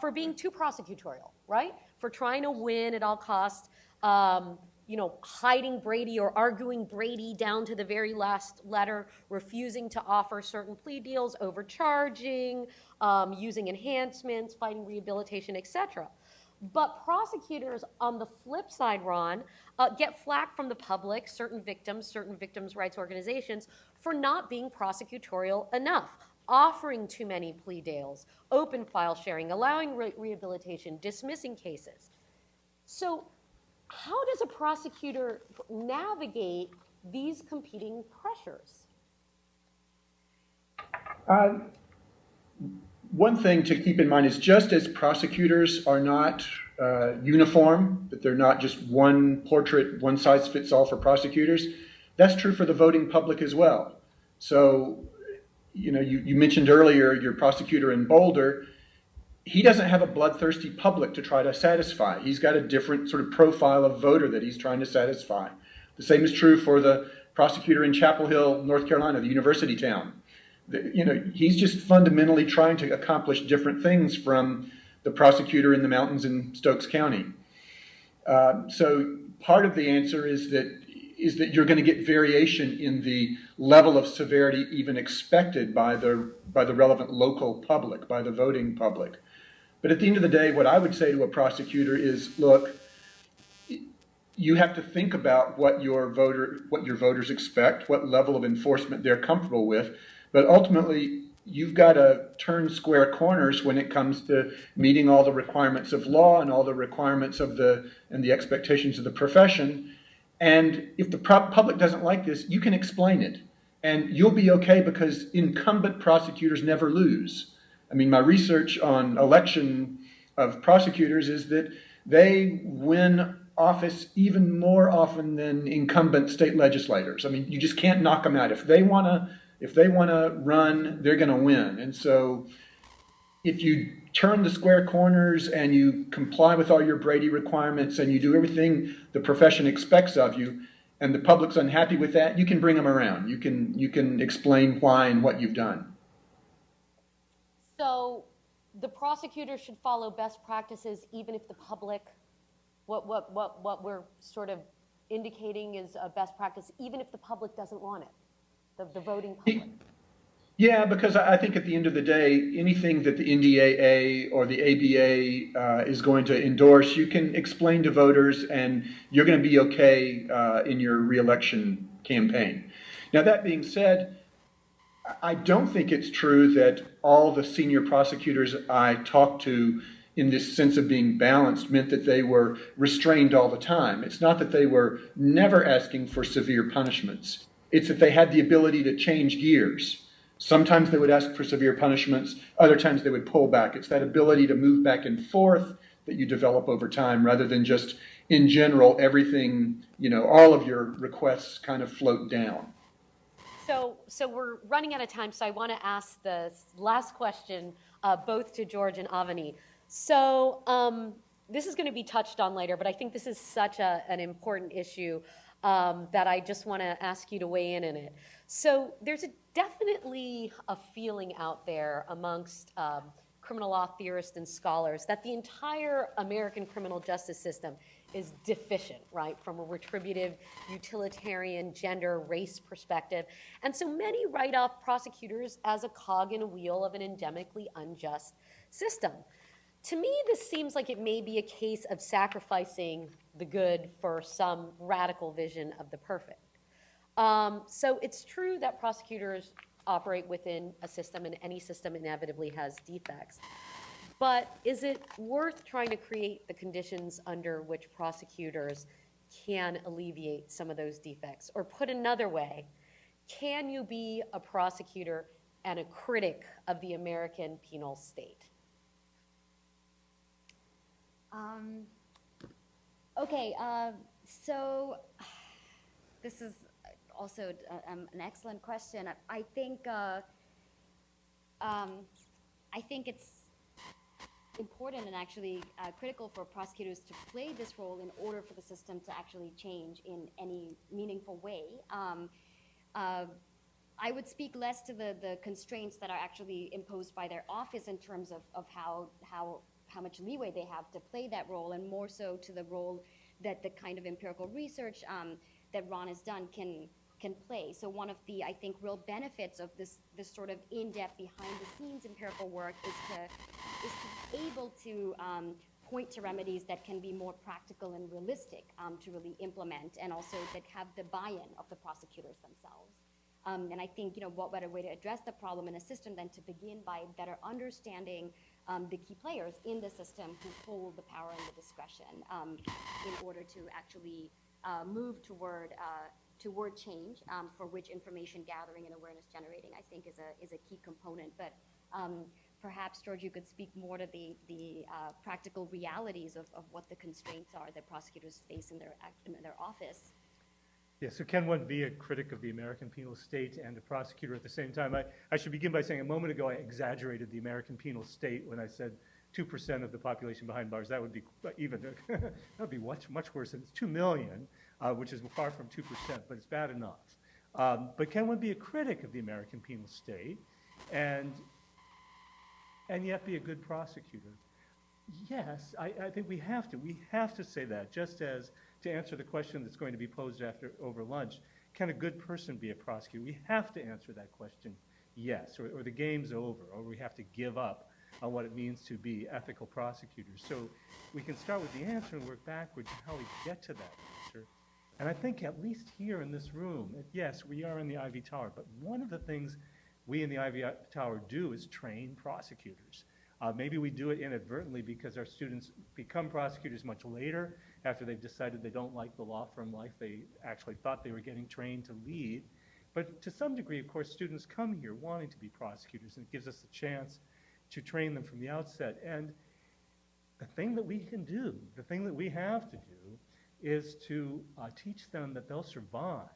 for being too prosecutorial, right? For trying to win at all costs, hiding Brady or arguing Brady down to the very last letter, refusing to offer certain plea deals, overcharging, using enhancements, fighting rehabilitation, etc. But prosecutors, on the flip side, Ron, get flack from the public, certain victims rights organizations, for not being prosecutorial enough, offering too many plea deals, open file sharing, allowing rehabilitation, dismissing cases. So how does a prosecutor navigate these competing pressures? One thing to keep in mind is, just as prosecutors are not uniform, that they're not just one portrait, one size fits all for prosecutors, that's true for the voting public as well. So, you mentioned earlier your prosecutor in Boulder. He doesn't have a bloodthirsty public to try to satisfy. He's got a different sort of profile of voter that he's trying to satisfy. The same is true for the prosecutor in Chapel Hill, North Carolina, the university town. He's just fundamentally trying to accomplish different things from the prosecutor in the mountains in Stokes County. So part of the answer is that you're going to get variation in the level of severity even expected by the relevant local public, by the voting public. But at the end of the day, what I would say to a prosecutor is, look, you have to think about what your voters expect, what level of enforcement they're comfortable with. But ultimately, you've got to turn square corners when it comes to meeting all the requirements of law and all the requirements of and the expectations of the profession. And if the public doesn't like this, you can explain it. And you'll be okay, because incumbent prosecutors never lose. I mean, my research on election of prosecutors is that they win office even more often than incumbent state legislators. I mean, you just can't knock them out. If they want to run, they're going to win. And so if you turn the square corners and you comply with all your Brady requirements and you do everything the profession expects of you, and the public's unhappy with that, you can bring them around. You can explain why and what you've done. So the prosecutor should follow best practices even if the public, what we're sort of indicating is a best practice, even if the public doesn't want it, the voting public. Yeah, because I think at the end of the day, anything that the NDAA or the ABA is going to endorse, you can explain to voters, and you're going to be okay in your reelection campaign. Now, that being said, I don't think it's true that all the senior prosecutors I talked to, in this sense of being balanced, meant that they were restrained all the time. It's not that they were never asking for severe punishments. It's that they had the ability to change gears. Sometimes they would ask for severe punishments. Other times they would pull back. It's that ability to move back and forth that you develop over time, rather than just, in general, everything, all of your requests kind of float down. So we're running out of time, so I want to ask the last question both to George and Avani. So this is going to be touched on later, but I think this is such an important issue that I just want to ask you to weigh in it. So there's definitely a feeling out there amongst criminal law theorists and scholars that the entire American criminal justice system is deficient, right, from a retributive, utilitarian, gender, race perspective. And so many write off prosecutors as a cog in a wheel of an endemically unjust system. To me, this seems like it may be a case of sacrificing the good for some radical vision of the perfect. So it's true that prosecutors operate within a system, and any system inevitably has defects. But is it worth trying to create the conditions under which prosecutors can alleviate some of those defects? Or put another way, can you be a prosecutor and a critic of the American penal state? Okay, so this is also an excellent question. I think it's important and actually critical for prosecutors to play this role in order for the system to actually change in any meaningful way. I would speak less to the constraints that are actually imposed by their office in terms of how much leeway they have to play that role, and more so to the role that the kind of empirical research that Ron has done can play. So one of the, I think, real benefits of this sort of in-depth, behind-the-scenes empirical work is to be able to point to remedies that can be more practical and realistic to really implement, and also that have the buy-in of the prosecutors themselves. And I think, what better way to address the problem in a system than to begin by better understanding the key players in the system who hold the power and the discretion in order to actually move toward change, for which information gathering and awareness generating, I think, is a key component. But perhaps, George, you could speak more to the practical realities of what the constraints are that prosecutors face in their office. Yeah, so can one be a critic of the American penal state and a prosecutor at the same time? I should begin by saying a moment ago I exaggerated the American penal state when I said 2% of the population behind bars. That would be even, that would be much worse. It's 2 million, which is far from 2%, but it's bad enough. But can one be a critic of the American penal state and yet be a good prosecutor? Yes, I think we have to. We have to say that, just as to answer the question that's going to be posed over lunch, can a good person be a prosecutor? We have to answer that question, yes, or the game's over, or we have to give up on what it means to be ethical prosecutors. So we can start with the answer and work backwards how we get to that answer. And I think at least here in this room, yes, we are in the Ivy Tower, but one of the things we in the Ivy Tower do is train prosecutors. Maybe we do it inadvertently because our students become prosecutors much later after they've decided they don't like the law firm life they actually thought they were getting trained to lead. But to some degree, of course, students come here wanting to be prosecutors, and it gives us a chance to train them from the outset. And the thing that we can do, the thing that we have to do, is to teach them that they'll survive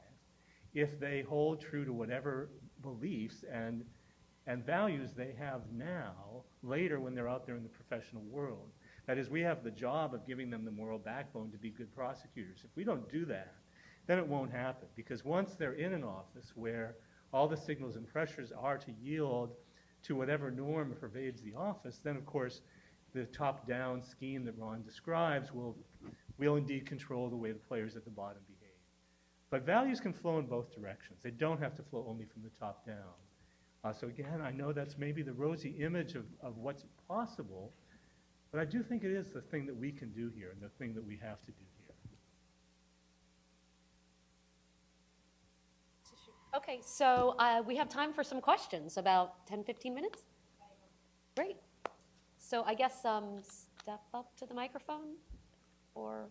if they hold true to whatever beliefs and values they have now, later when they're out there in the professional world. That is, we have the job of giving them the moral backbone to be good prosecutors. If we don't do that, then it won't happen, because once they're in an office where all the signals and pressures are to yield to whatever norm pervades the office, then of course the top-down scheme that Ron describes will indeed control the way the players at the bottom behave. But values can flow in both directions. They don't have to flow only from the top down. So again, I know that's maybe the rosy image of what's possible, but I do think it is the thing that we can do here and the thing that we have to do here. Okay, so we have time for some questions, about 10, 15 minutes? Great. So I guess step up to the microphone, or...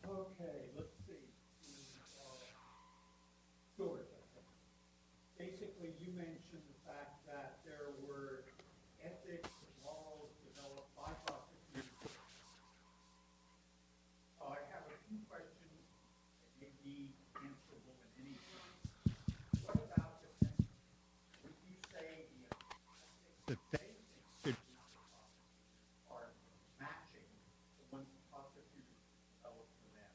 Okay, let's see. George, basically you mentioned the fact that there were ethics and morals developed by prosecutors. I have a few questions that may be answerable in any case. What about defense? Would you say the ethics that they think should be are matching the ones the prosecutors developed for them?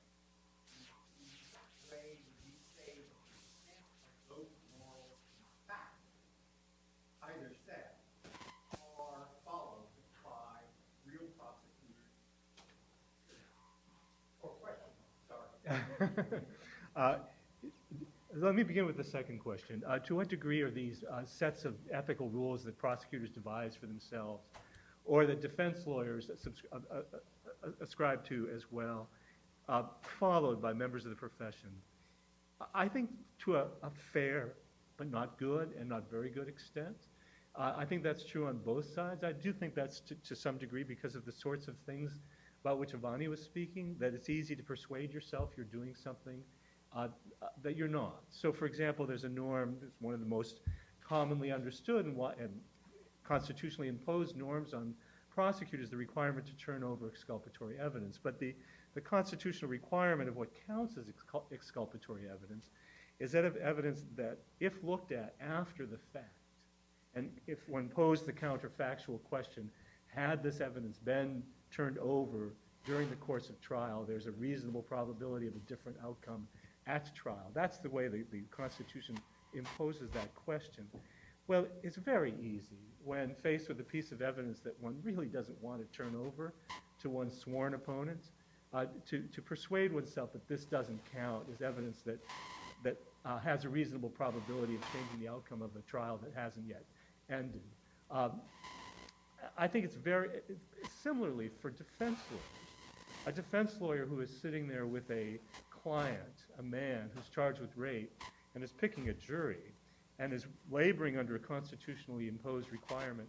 In what way would you say that the extent of those morals, in fact, either said or followed by real prosecutors? Or questions, sorry. let me begin with the second question. To what degree are these sets of ethical rules that prosecutors devise for themselves, or that defense lawyers ascribe to as well, followed by members of the profession? I think to a fair but not good and not very good extent. I think that's true on both sides. I do think that's to some degree because of the sorts of things about which Avani was speaking, that it's easy to persuade yourself you're doing something that you're not. So for example, there's a norm, it's one of the most commonly understood and constitutionally imposed norms on prosecutors, the requirement to turn over exculpatory evidence. But the constitutional requirement of what counts as exculpatory evidence is that of evidence that, if looked at after the fact, and if one posed the counterfactual question, had this evidence been turned over during the course of trial, there's a reasonable probability of a different outcome at trial. That's the way the Constitution imposes that question. Well, it's very easy when faced with a piece of evidence that one really doesn't want to turn over to one's sworn opponents, to persuade oneself that this doesn't count as evidence that has a reasonable probability of changing the outcome of a trial that hasn't yet ended. I think it's similarly for defense lawyers. A defense lawyer who is sitting there with a client, a man who's charged with rape, and is picking a jury, and is laboring under a constitutionally imposed requirement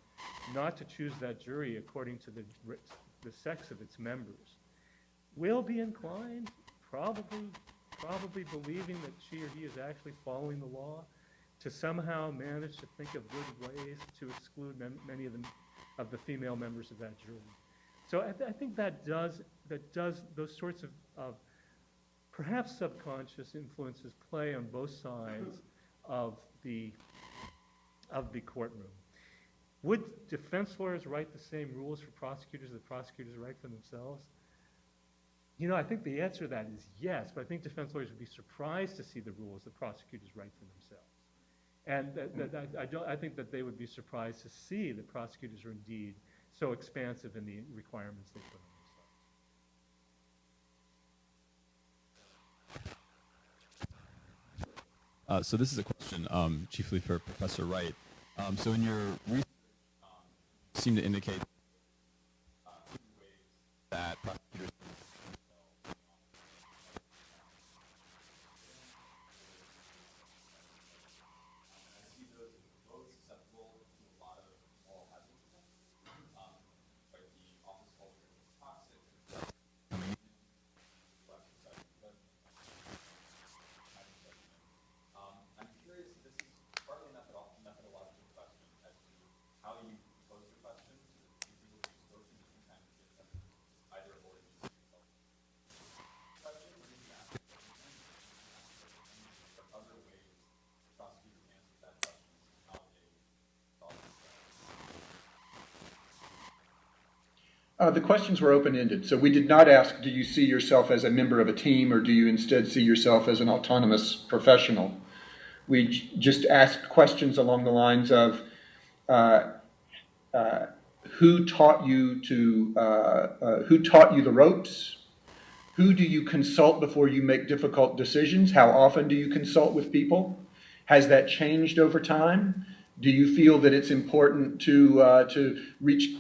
not to choose that jury according to the sex of its members, will be inclined, probably believing that she or he is actually following the law, to somehow manage to think of good ways to exclude many of the female members of that jury. So I think that does those sorts of perhaps subconscious influences play on both sides of the courtroom. Would defense lawyers write the same rules for prosecutors that prosecutors write for themselves? You know, I think the answer to that is yes, but I think defense lawyers would be surprised to see the rules that prosecutors write for themselves. And I think that they would be surprised to see that prosecutors are indeed so expansive in the requirements they put on themselves. So this is a question chiefly for Professor Wright. So in your research, you seem to indicate ways that prosecutors The questions were open-ended, so we did not ask, do you see yourself as a member of a team, or do you instead see yourself as an autonomous professional? We just asked questions along the lines of, who taught you the ropes? Who do you consult before you make difficult decisions? How often do you consult with people? Has that changed over time? Do you feel that it's important to reach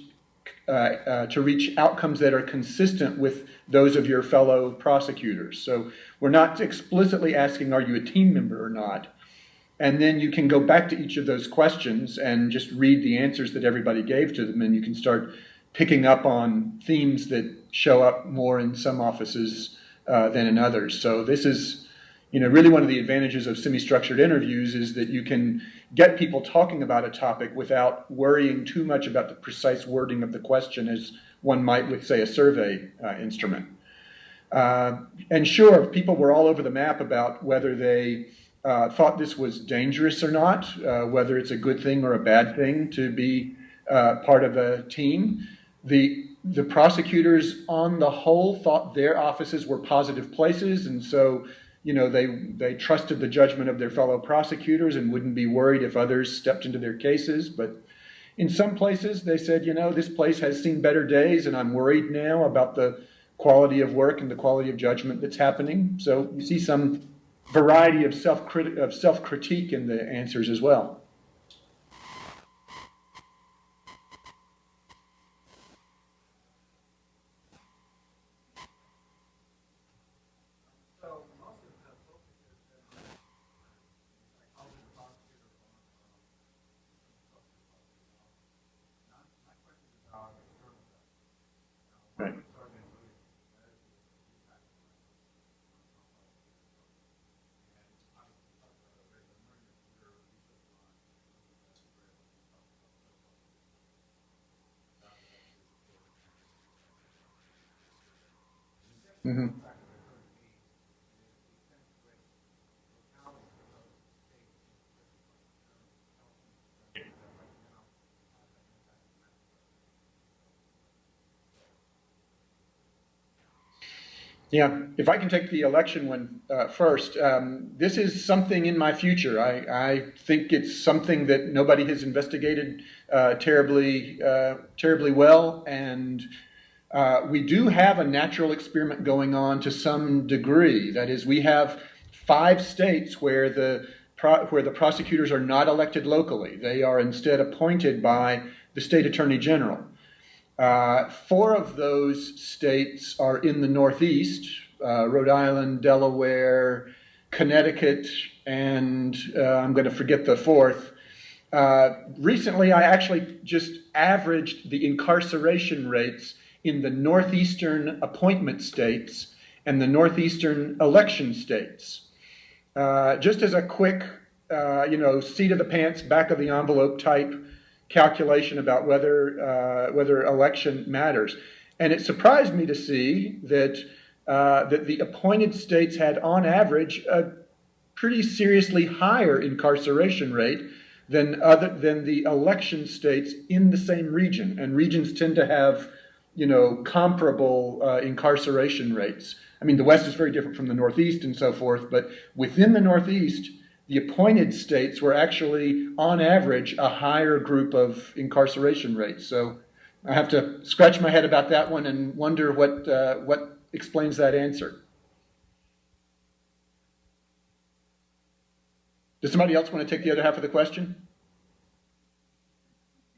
outcomes that are consistent with those of your fellow prosecutors? So we're not explicitly asking, are you a team member or not? And then you can go back to each of those questions and just read the answers that everybody gave to them, and you can start picking up on themes that show up more in some offices than in others. So this is, really one of the advantages of semi-structured interviews is that you can get people talking about a topic without worrying too much about the precise wording of the question as one might with, say, a survey instrument. And sure, people were all over the map about whether they thought this was dangerous or not, whether it's a good thing or a bad thing to be part of a team. The prosecutors on the whole thought their offices were positive places, and so they trusted the judgment of their fellow prosecutors and wouldn't be worried if others stepped into their cases. But in some places they said, this place has seen better days and I'm worried now about the quality of work and the quality of judgment that's happening. So you see some variety of self-critique in the answers as well. Right. Mm-hmm. Yeah, if I can take the election one first, this is something in my future. I think it's something that nobody has investigated terribly well, and we do have a natural experiment going on to some degree. That is, we have 5 states where the prosecutors are not elected locally. They are instead appointed by the state attorney general. 4 of those states are in the Northeast, Rhode Island, Delaware, Connecticut, and I'm going to forget the 4th. Recently, I actually just averaged the incarceration rates in the Northeastern appointment states and the Northeastern election states. Just as a quick, seat of the pants, back of the envelope type calculation about whether election matters. And it surprised me to see that the appointed states had, on average, a pretty seriously higher incarceration rate than the election states in the same region. And regions tend to have, comparable incarceration rates. I mean, the West is very different from the Northeast and so forth, but within the Northeast, the appointed states were actually, on average, a higher group of incarceration rates. So I have to scratch my head about that one and wonder what explains that answer. Does somebody else want to take the other half of the question?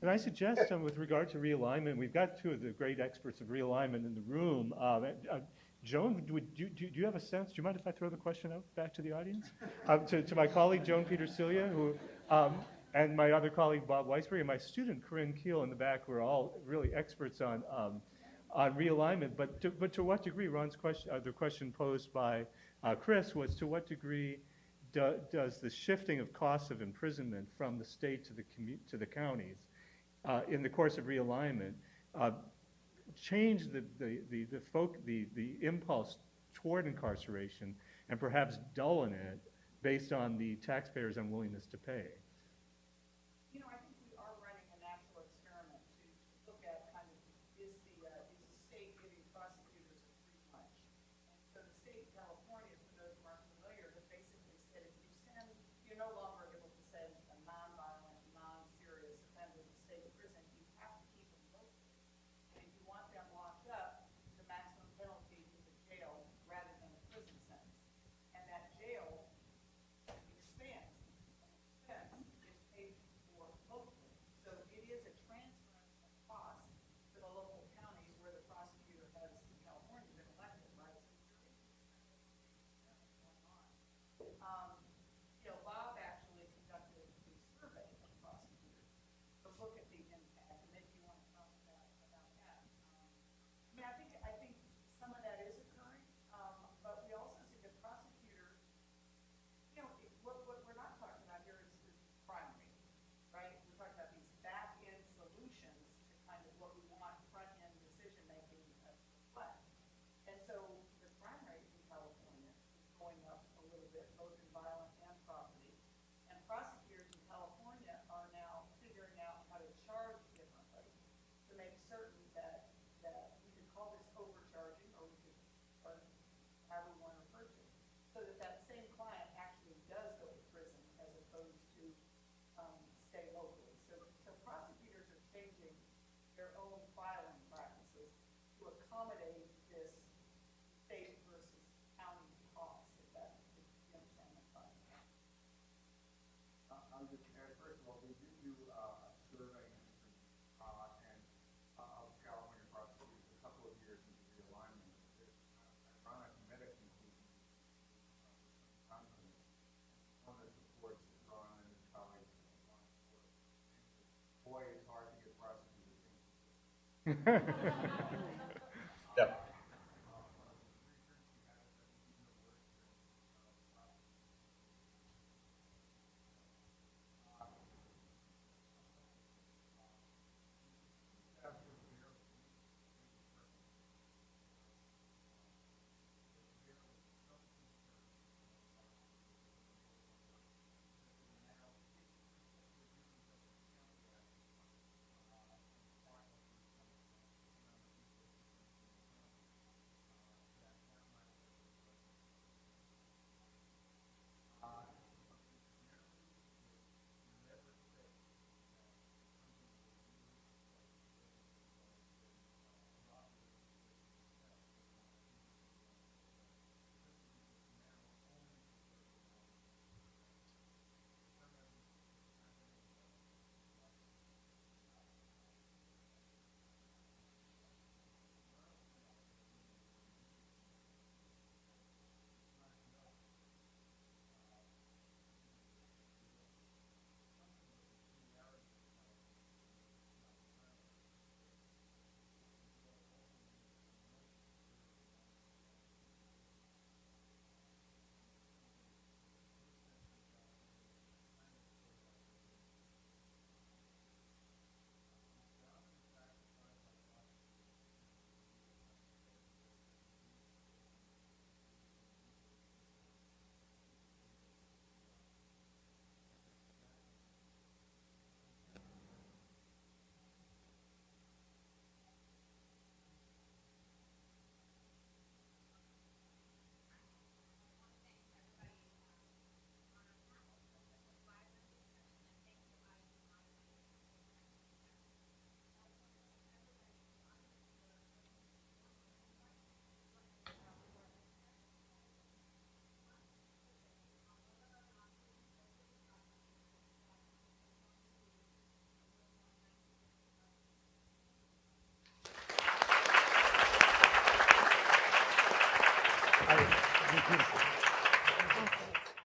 And I suggest, with regard to realignment, we've got 2 of the great experts of realignment in the room. Joan, do you have a sense? Do you mind if I throw the question out back to the audience? To my colleague, Joan Petersilia, who, and my other colleague, Bob Weisberg, and my student, Corinne Keel, in the back, who are all really experts on realignment. But to what degree, Ron's question, the question posed by Chris was, to what degree does the shifting of costs of imprisonment from the state to the counties in the course of realignment change the impulse toward incarceration and perhaps dullin it based on the taxpayers' unwillingness to pay? I think we are running a natural experiment to look at kind of is the state giving prosecutors a free lunch? And so the state of California, for those who aren't familiar, has basically said if you send, you're no longer able to send a nonviolent, non-serious offender to state prison, you have to keep them local. And if you want them locked up, the maximum penalty is a jail rather than a prison sentence. And that jail expands and expands I'll just add, first of all, we did do a survey and of California prosecutors a couple of years into realignment. Ironic meta conclusion confidence. One that supports Ron and his colleagues' line of work. Boy, it's hard to get prosecutors.